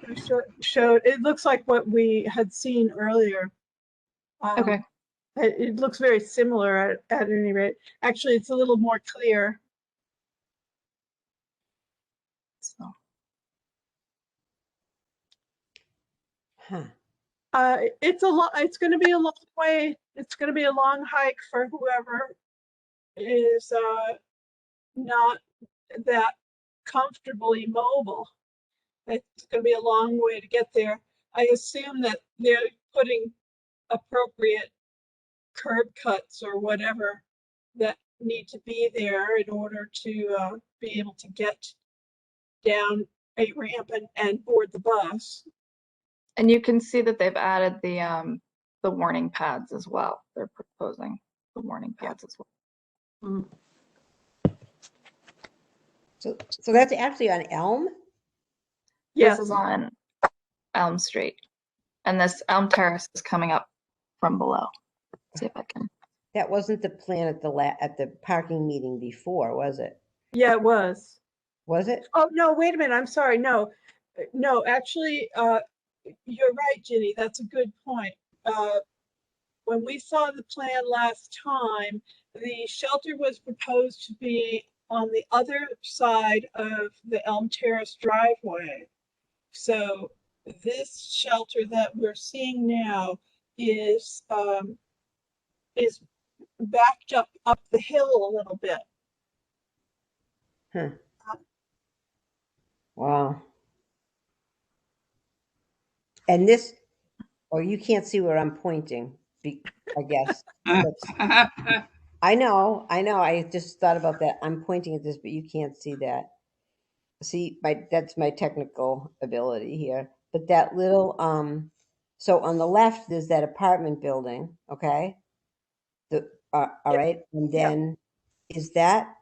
Who showed, it looks like what we had seen earlier. Okay. It looks very similar at any rate. Actually, it's a little more clear. So. Huh. It's going to be a long way. It's going to be a long hike for whoever is not that comfortably mobile. It's going to be a long way to get there. I assume that they're putting appropriate curb cuts or whatever that need to be there in order to be able to get down a ramp and board the bus. And you can see that they've added the warning pads as well. They're proposing the warning pads as well. So that's actually on Elm? Yes. This is on Elm Street. And this Elm Terrace is coming up from below. Let's see if I can. That wasn't the plan at the parking meeting before, was it? Yeah, it was. Was it? Oh, no, wait a minute. I'm sorry. No, actually, you're right, Ginny. That's a good point. When we saw the plan last time, the shelter was proposed to be on the other side of the Elm Terrace driveway. So this shelter that we're seeing now is backed up the hill a little bit. Huh. Wow. And this, oh, you can't see where I'm pointing, I guess. I know. I just thought about that. I'm pointing at this, but you can't see that. See, that's my technical ability here. But that little, so on the left, there's that apartment building, okay? All right. And then is that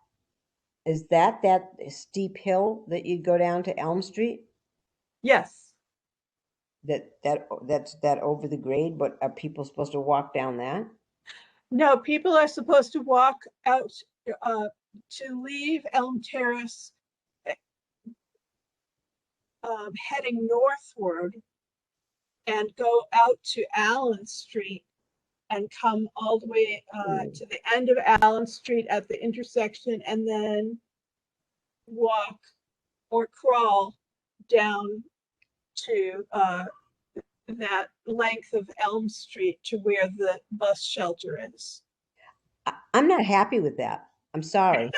that steep hill that you go down to Elm Street? Yes. That's that over the grade, but are people supposed to walk down that? No, people are supposed to walk out to leave Elm Terrace, heading northward, and go out to Allen Street and come all the way to the end of Allen Street at the intersection, and then walk or crawl down to that length of Elm Street to where the bus shelter is. I'm not happy with that. I'm sorry.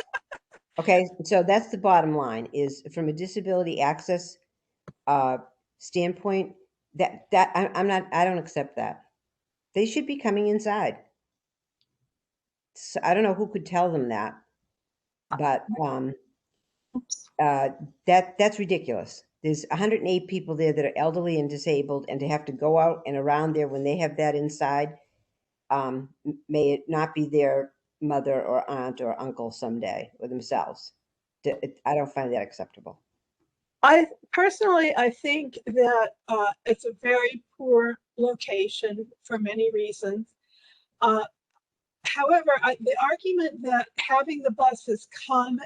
Okay, so that's the bottom line, is from a disability access standpoint, I don't accept that. They should be coming inside. So I don't know who could tell them that, but that's ridiculous. There's 108 people there that are elderly and disabled, and to have to go out and around there when they have that inside, may it not be their mother or aunt or uncle someday or themselves. I don't find that acceptable. I personally, I think that it's a very poor location for many reasons. However, the argument that having the buses come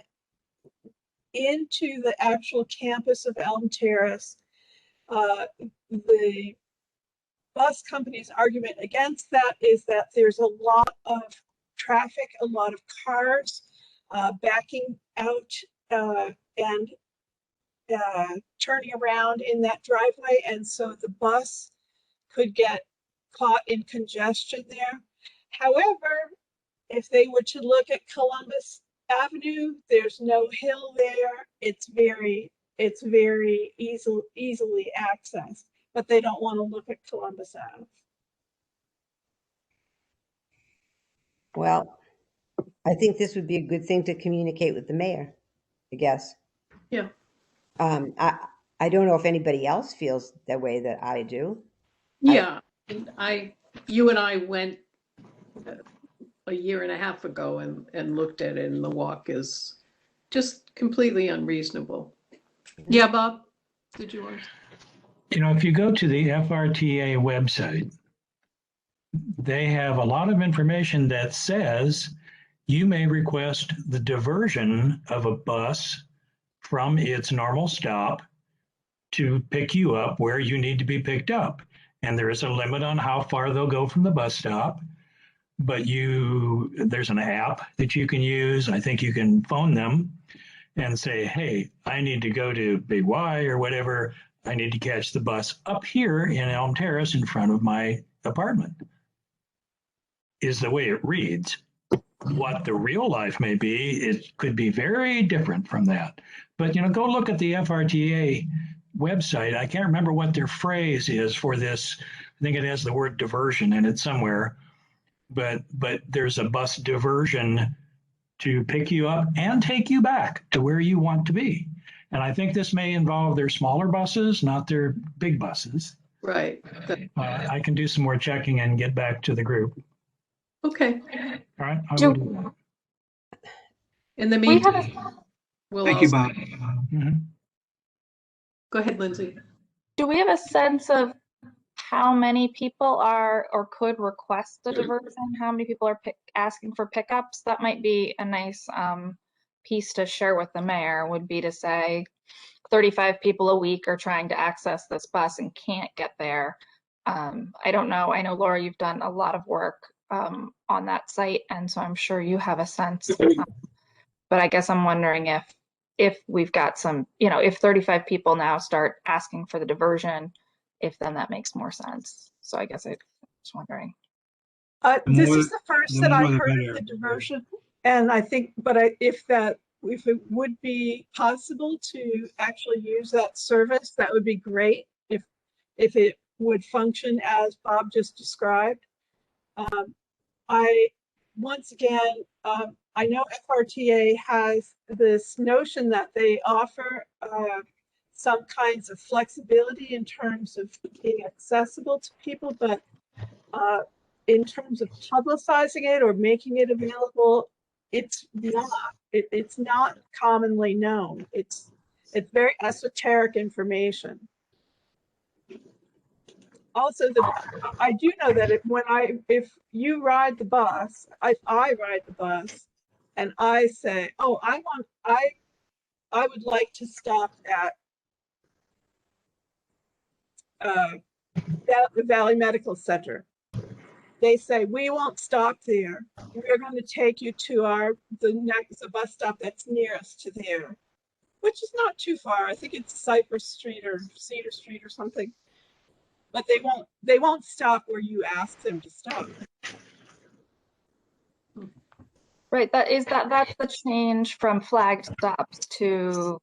into the actual campus of Elm Terrace, the bus company's argument against that is that there's a lot of traffic, a lot of cars backing out and turning around in that driveway, and so the bus could get caught in congestion there. However, if they were to look at Columbus Avenue, there's no hill there. It's very easily accessed, but they don't want to look at Columbus Ave. Well, I think this would be a good thing to communicate with the mayor, I guess. Yeah. I don't know if anybody else feels that way that I do. Yeah, and you and I went a year and a half ago and looked at it, and the walk is just completely unreasonable. Yeah, Bob, did you want to? You know, if you go to the FRTA website, they have a lot of information that says you may request the diversion of a bus from its normal stop to pick you up where you need to be picked up. And there is a limit on how far they'll go from the bus stop. But there's an app that you can use. I think you can phone them and say, hey, I need to go to Big Y or whatever. I need to catch the bus up here in Elm Terrace in front of my apartment, is the way it reads. What the real life may be, it could be very different from that. But, you know, go look at the FRTA website. I can't remember what their phrase is for this. I think it has the word diversion in it somewhere. But there's a bus diversion to pick you up and take you back to where you want to be. And I think this may involve their smaller buses, not their big buses. Right. I can do some more checking and get back to the group. Okay. All right, I will do that. In the We have meantime, we'll Thank you, also- Bob. Mhm. Go ahead, Lindsay. Do we have a sense of how many people are or could request a diversion? How many people are asking for pickups? That might be a nice piece to share with the mayor, would be to say 35 people a week are trying to access this bus and can't get there. I don't know. I know, Laura, you've done a lot of work on that site, and so I'm sure you have a sense. But I guess I'm wondering if we've got some, if 35 people now start asking for the diversion, if then that makes more sense. So I guess I was wondering. This is the first the that more I've the heard better. of the diversion, and I think, if it would be possible to actually use that service, that would be great. If it would function as Bob just described. Once again, I know FRTA has this notion that they offer some kinds of flexibility in terms of being accessible to people, but in terms of publicizing it or making it available, it's not commonly known. It's very esoteric information. Also, I do know that if you ride the bus, if I ride the bus, and I say, oh, I would like to stop at the Valley Medical Center. They say, we won't stop there. We're going to take you to the bus stop that's nearest to there, which is not too far. I think it's Cypress Street or Cedar Street or something. But they won't stop where you ask them to stop. Right, that's the change from flagged stops to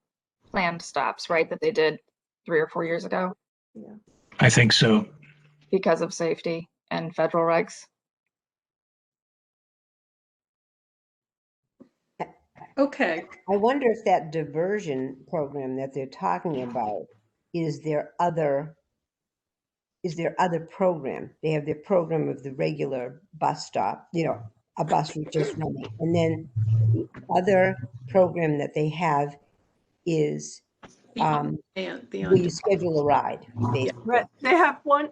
planned stops, right? That they did 3 or 4 years ago. Yeah. I think so. Because of safety and federal regs. Okay. I wonder if that diversion program that they're talking about is their other program. They have their program of the regular bus stop, a bus route just running. And then the other program that they have is where you schedule a ride, basically. Right. They have one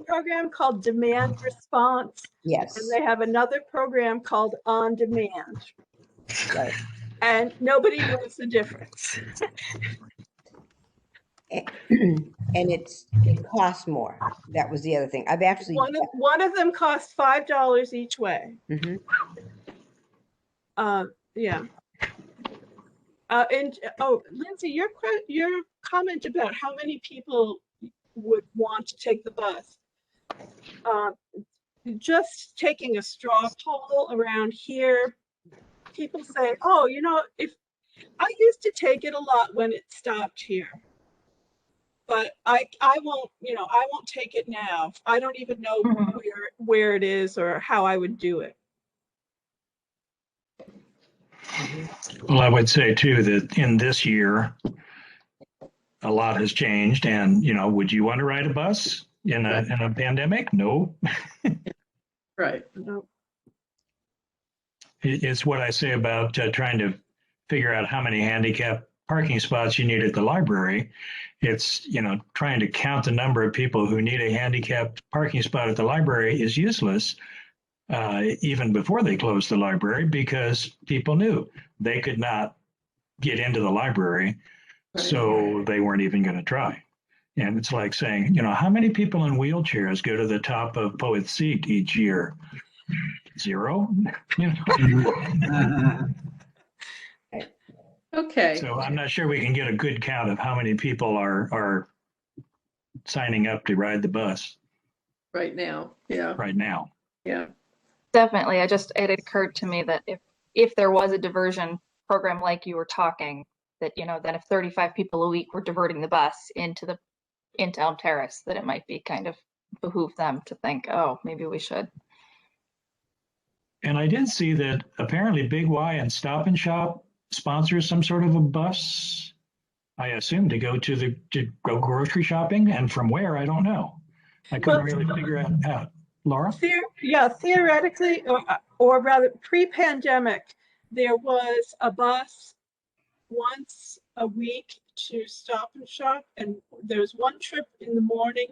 program called Demand Response. Yes. And they have another program called On Demand. Right. And nobody knows the difference. And it costs more. That was the other thing. I've actually one of them costs $5 each way. Mm-hmm. Yeah. And Lindsay, your comment about how many people would want to take the bus. Just taking a straw poll around here, people say, oh, if I used to take it a lot when it stopped here, but I won't take it now. I don't even know where it is or how I would do it. Well, I would say too that in this year, a lot has changed. And would you want to ride a bus in a pandemic? No. Right. No. It's what I say about trying to figure out how many handicap parking spots you need at the library. It's, trying to count the number of people who need a handicapped parking spot at the library is useless, even before they closed the library, because people knew they could not get into the library, so they weren't even going to try. And it's like saying, how many people in wheelchairs go to the top of Poet's Seat each year? 0. Okay. So I'm not sure we can get a good count of how many people are signing up to ride the bus Right now. Yeah. right now. Yeah. Definitely. It occurred to me that if there was a diversion program like you were talking, that, then if 35 people a week were diverting the bus into Elm Terrace, that it might be kind of behoove them to think, oh, maybe we should. And I did see that apparently Big Y and Stop and Shop sponsors some sort of a bus, I assume, to go go grocery shopping, and from where, I don't know. I couldn't really figure it out. Laura? Theoretically, or rather pre-pandemic, there was a bus once a week to Stop and Shop, and there was one trip in the morning.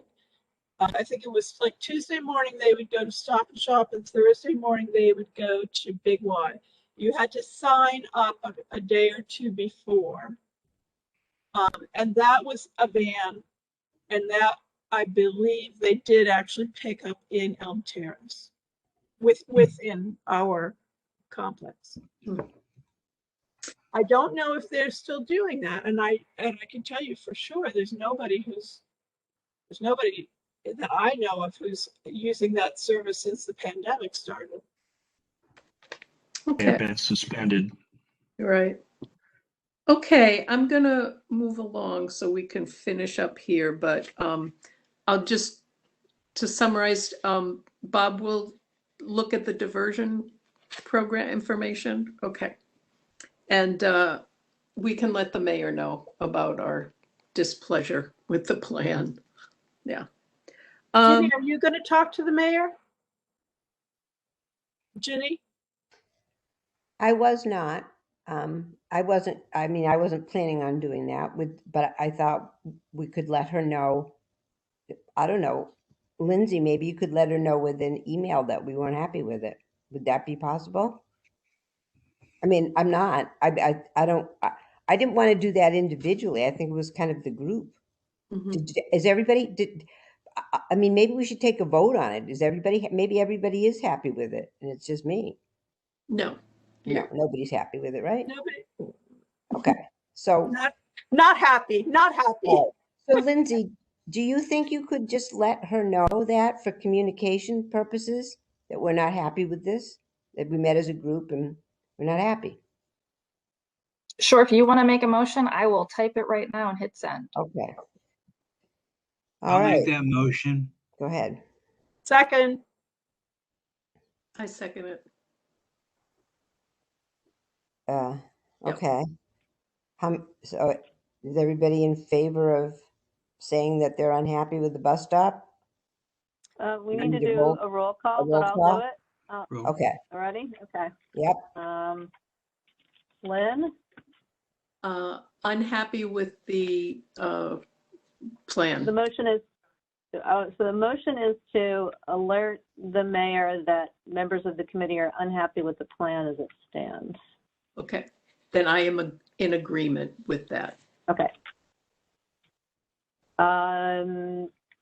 I think it was like Tuesday morning they would go to Stop and Shop, and Thursday morning they would go to Big Y. You had to sign up a day or two before, and that was a van, and that I believe they did actually pick up in Elm Terrace, within our complex. I don't know if they're still doing that, and I can tell you for sure there's nobody that I know of who's using that service since the pandemic started. They Okay, have been suspended. right. Okay, I'm gonna move along so we can finish up here, but I'll just, to summarize, Bob will look at the diversion program information. Okay. And we can let the mayor know about our displeasure with the plan. Yeah. Ginny, are you going to talk to the mayor? Ginny? I was not. I wasn't planning on doing that but I thought we could let her know. I don't know. Lindsay, maybe you could let her know with an email that we weren't happy with it. Would that be possible? I mean, I'm not. I don't. I didn't want to do that individually. I think it was kind of the group. Mhm. Is everybody? I mean, maybe we should take a vote on it. Is everybody? Maybe everybody is happy with it, and it's just me. No. No, nobody's happy with it, right? Nobody. Okay. So, Not happy. Not happy. so Lindsay, do you think you could just let her know that for communication purposes that we're not happy with this, that we met as a group and we're not happy? Sure, if you want to make a motion, I will type it right now and hit send. Okay. I'll All right. make that motion. Go ahead. Second. I second it. Uh, Yep. okay. So is everybody in favor of saying that they're unhappy with the bus stop? We We need to need a do roll- a roll call, roll but I'll call? do it. Roll. Okay. Already? Okay. Yep. Lynn, Unhappy with the plan. the motion is, so the motion is to alert the mayor that members of the committee are unhappy with the plan as it stands. Okay, then I am in agreement with that. Okay.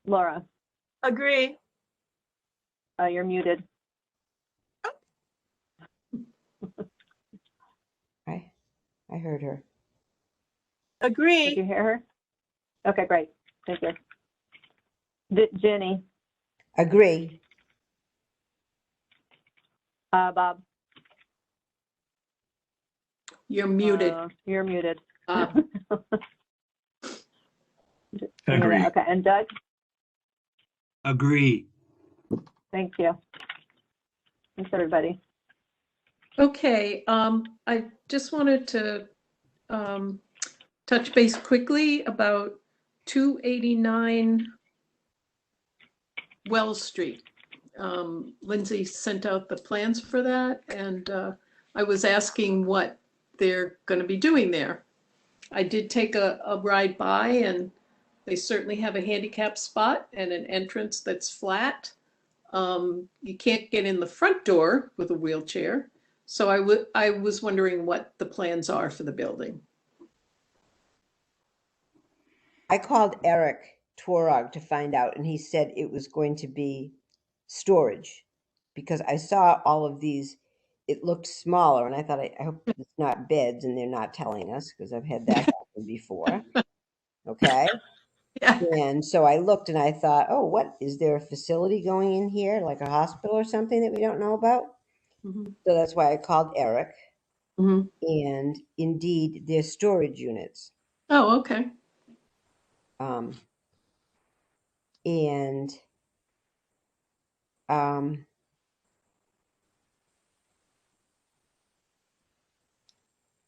Laura, Agree. you're muted. I heard her. Did Agree. you hear her? Okay, great. Thank you. Jenny, Agree. Bob. You're muted. You're muted. Agree. Okay, and Doug? Agree. Thank you. Thanks, everybody. Okay, I just wanted to touch base quickly about 289 Wells Street. Lindsay sent out the plans for that, and I was asking what they're going to be doing there. I did take a ride by, and they certainly have a handicap spot and an entrance that's flat. You can't get in the front door with a wheelchair. So I was wondering what the plans are for the building. I called Eric Tworog to find out, and he said it was going to be storage because I saw all of these. It looked smaller, and I thought, I hope it's not beds, and they're not telling us because I've had that happen before. Okay. Yeah. And so I looked and I thought, oh, what is there a facility going in here, like a hospital or something that we don't know about? Mhm. So that's why I called Eric. Mhm. And indeed, they're storage units. Oh, okay. And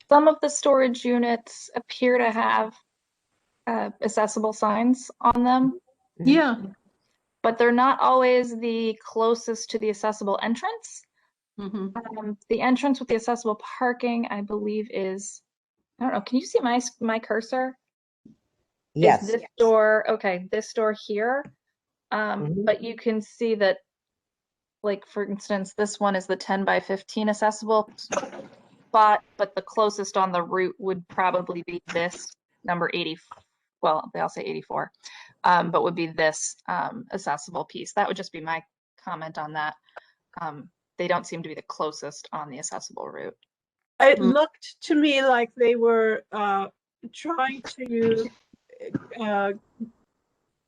Some of the storage units appear to have accessible signs on them, Yeah. but they're not always the closest to the accessible entrance. Mhm. The entrance with the accessible parking, I believe, is, I don't know, can you see my cursor? yes, Is this door, okay, this door here. But you can see that, like, for instance, this one is the 10 by 15 accessible spot, but the closest on the route would probably be this number 80. Well, they all say 84, but would be this accessible piece. That would just be my comment on that. They don't seem to be the closest on the accessible route. It looked to me like they were trying to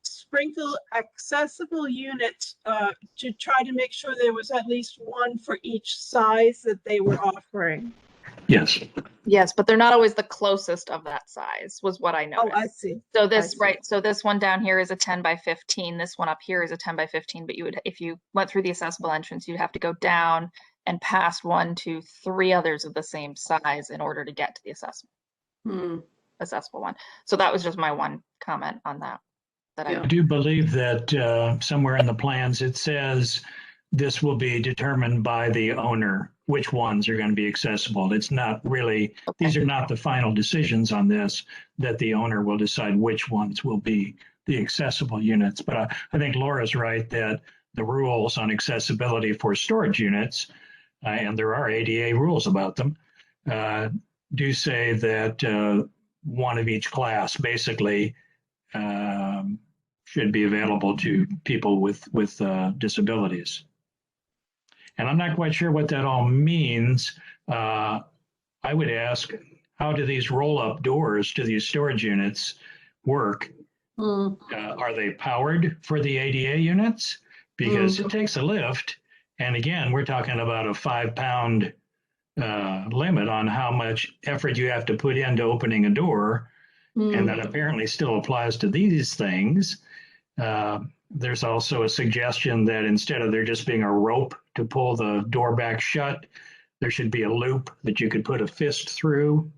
sprinkle accessible units to try to make sure there was at least one for each size that they were offering. Yes. Yes, but they're not always the closest of that size, was what I Oh, noticed. I see. So I this, see. right, so this one down here is a 10 by 15. This one up here is a 10 by 15, but you would, if you went through the accessible entrance, you'd have to go down and past 1, 2, 3 others of the same size in order to get to the accessible one. So that was just my one comment on that. Yeah. I do believe that somewhere in the plans, it says this will be determined by the owner, which ones are going to be accessible. It's not really, these are not the final decisions on this, that the owner will decide which ones will be the accessible units. But I think Laura's right that the rules on accessibility for storage units, and there are ADA rules about them, do say that one of each class basically should be available to people with disabilities. And I'm not quite sure what that all means. I would ask, how do these roll-up doors to these storage units work? Are they powered for the ADA units? Because it takes a lift. And again, we're talking about a 5-pound limit on how much effort you have to put into opening a door. And that apparently still applies to these things. There's also a suggestion that instead of there just being a rope to pull the door back shut, there should be a loop that you could put a fist through.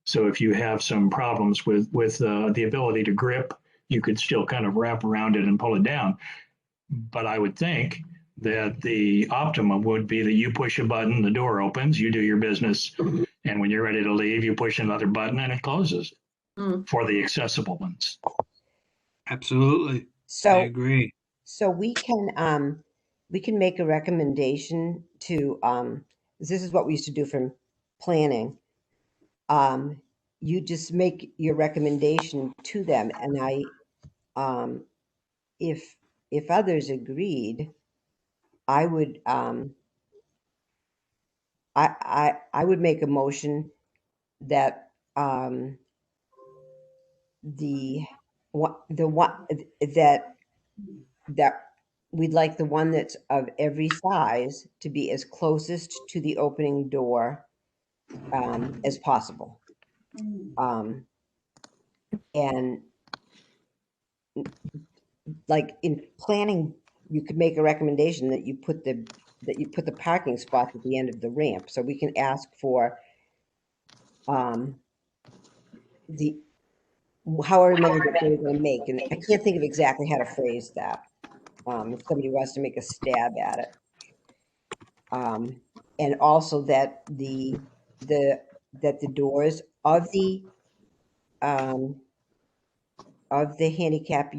So if you have some problems with the ability to grip, you could still kind of wrap around it and pull it down. But I would think that the optimum would be that you push a button, the door opens, you do your business, and when you're ready to leave, you push another button and it closes for the accessible ones. Absolutely. I So, agree. so we can make a recommendation to, this is what we used to do from planning. You just make your recommendation to them, and if others agreed, I would I would make a motion that the one that we'd like the one that's of every size to be as closest to the opening door as possible. And like in planning, you could make a recommendation that you put the parking spots at the end of the ramp. So we can ask for the however many that they're going to make. And I can't think of exactly how to phrase that. If somebody wants to make a stab at it. And also that the doors of the handicap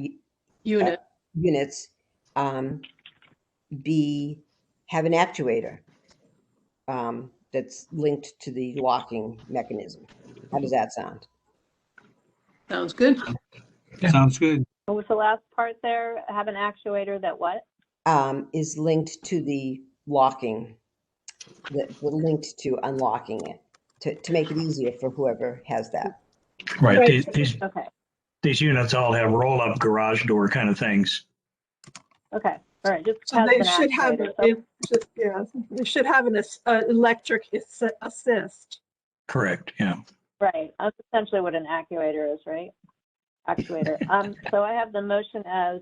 units have an actuator that's linked to the locking mechanism. How does that sound? Sounds good. Sounds good. What was the last part there? Have an actuator that what? Is linked to the locking, linked to unlocking it to make it easier for whoever has that. Right. Right. Okay. These units all have roll-up garage door kind of things. Okay. All right. Just So has they an should have, actuator. they should have an electric assist. Correct. Yeah. Right. That's essentially what an actuator is, right? Actuator. So I have the motion as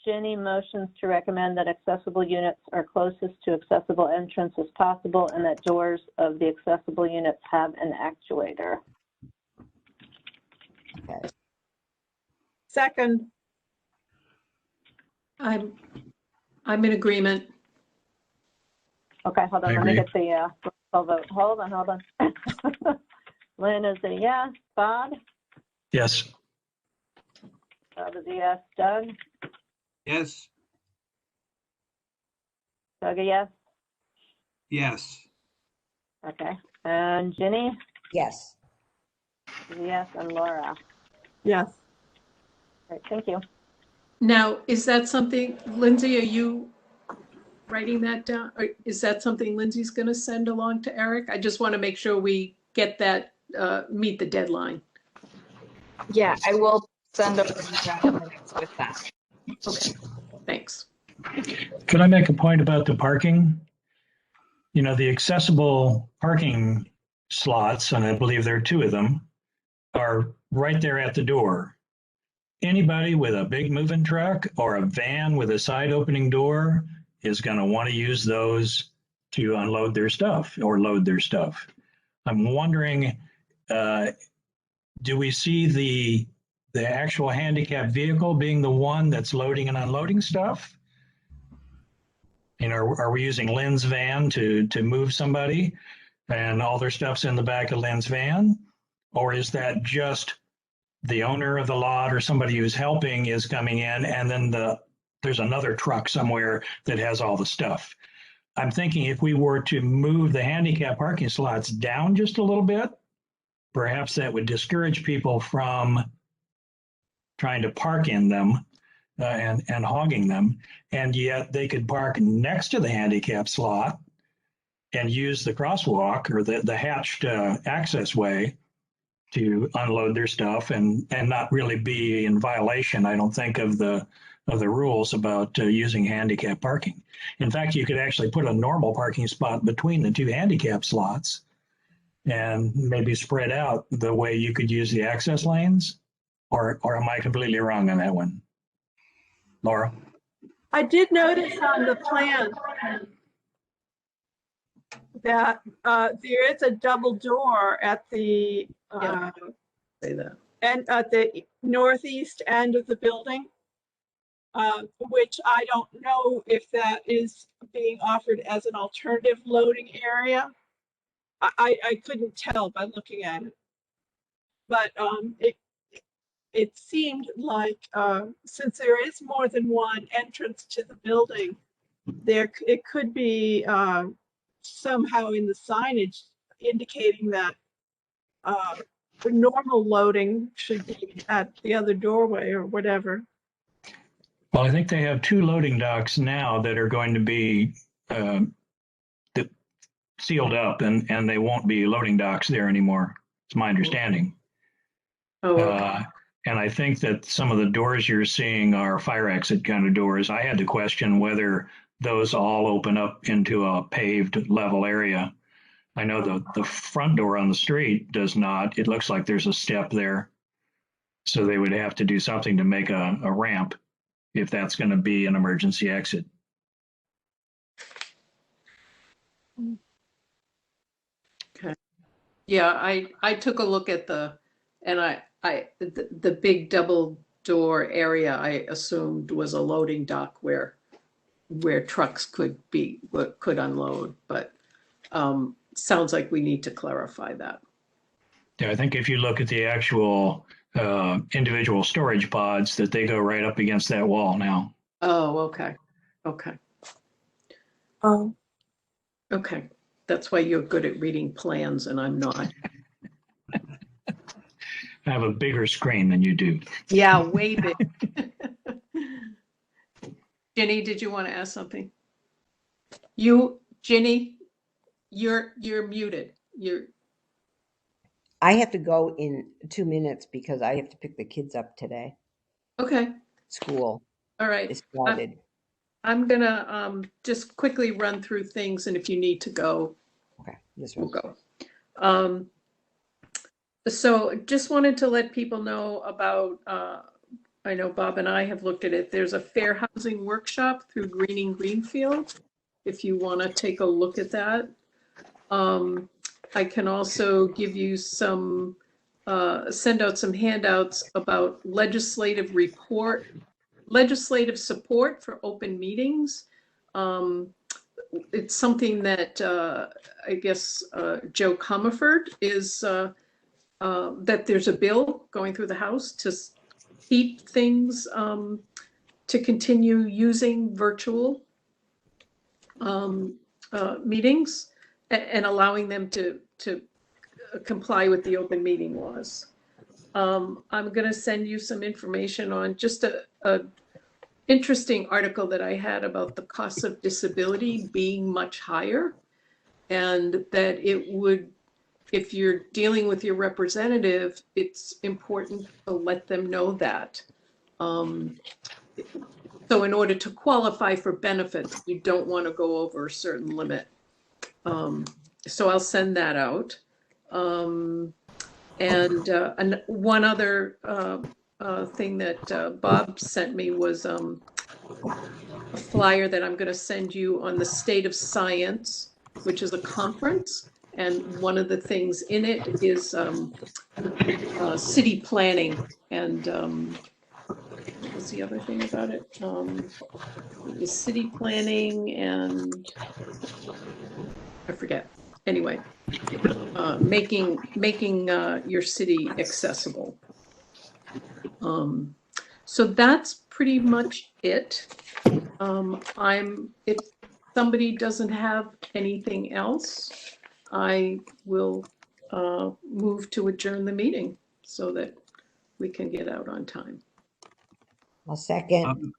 Jenny motions to recommend that accessible units are closest to accessible entrance as possible and that doors of the accessible units have an actuator. Okay. Second. I'm in agreement. Okay, hold on. I Let me agree. get the roll vote. Hold on. Lynn is a yes. Bob? Yes. Bob is a yes. Doug? Yes. Doug a yes? Yes. Okay. And Ginny? Yes. Yes. And Laura? Yes. All right, thank you. Now, is that something, Lindsay, are you writing that down? Or is that something Lindsay's going to send along to Eric? I just want to make sure we get that, meet the deadline. Yeah, I will send over the draft minutes with that. Okay, thanks. Could I make a point about the parking? You know, the accessible parking slots, and I believe there are 2 of them, are right there at the door. Anybody with a big moving truck or a van with a side opening door is going to want to use those to unload their stuff or load their stuff. I'm wondering, do we see the actual handicap vehicle being the one that's loading and unloading stuff? You know, are we using Lynn's van to move somebody and all their stuff's in the back of Lynn's van? Or is that just the owner of the lot or somebody who's helping is coming in and then there's another truck somewhere that has all the stuff? I'm thinking if we were to move the handicap parking slots down just a little bit, perhaps that would discourage people from trying to park in them and hogging them. And yet they could park next to the handicap slot and use the crosswalk or the hatched access way to unload their stuff and not really be in violation, I don't think, of the rules about using handicap parking. In fact, you could actually put a normal parking spot between the 2 handicap slots and maybe spread out the way you could use the access lanes. Or am I completely wrong on that one? Laura? I did notice on the plan that there is a double door at the Say that. and at the northeast end of the building, which I don't know if that is being offered as an alternative loading area. I couldn't tell by looking at it, but it seemed like since there is more than one entrance to the building, it could be somehow in the signage indicating that the normal loading should be at the other doorway or whatever. Well, I think they have 2 loading docks now that are going to be sealed up and they won't be loading docks there anymore. It's my understanding. Oh, okay. And I think that some of the doors you're seeing are fire exit kind of doors. I had to question whether those all open up into a paved level area. I know the front door on the street does not. It looks like there's a step there. So they would have to do something to make a ramp if that's going to be an emergency exit. Okay. Yeah, I took a look at the big double door area I assumed was a loading dock where trucks could unload, but sounds like we need to clarify that. Yeah, I think if you look at the actual individual storage pods, that they go right up against that wall now. Oh, okay. Okay. Okay. That's why you're good at reading plans and I'm not. I have a bigger screen than you do. Yeah, way big. Ginny, did you want to ask something? Ginny, you're muted. I have to go in 2 minutes because I have to pick the kids up today. Okay. School All right. is started. I'm gonna just quickly run through things, and if you need to go, Okay, this we'll one. go. So just wanted to let people know about, I know Bob and I have looked at it. There's a fair housing workshop through Greening Greenfield, if you want to take a look at that. I can also give you some, send out some handouts about legislative support for open meetings. It's something that I guess Joe Comerford is, that there's a bill going through the House to keep things, to continue using virtual meetings and allowing them to comply with the open meeting laws. I'm going to send you some information on just interesting article that I had about the cost of disability being much higher, and that it would, if you're dealing with your representative, it's important to let them know that. So in order to qualify for benefits, you don't want to go over a certain limit. So I'll send that out. And one other thing that Bob sent me was a flyer that I'm going to send you on the State of Science, which is a conference. And one of the things in it is city planning. And what was the other thing about it? It was city planning and I forget. Anyway, making your city accessible. So that's pretty much it. If somebody doesn't have anything else, I will move to adjourn the meeting so that we can get out on time. I'll second.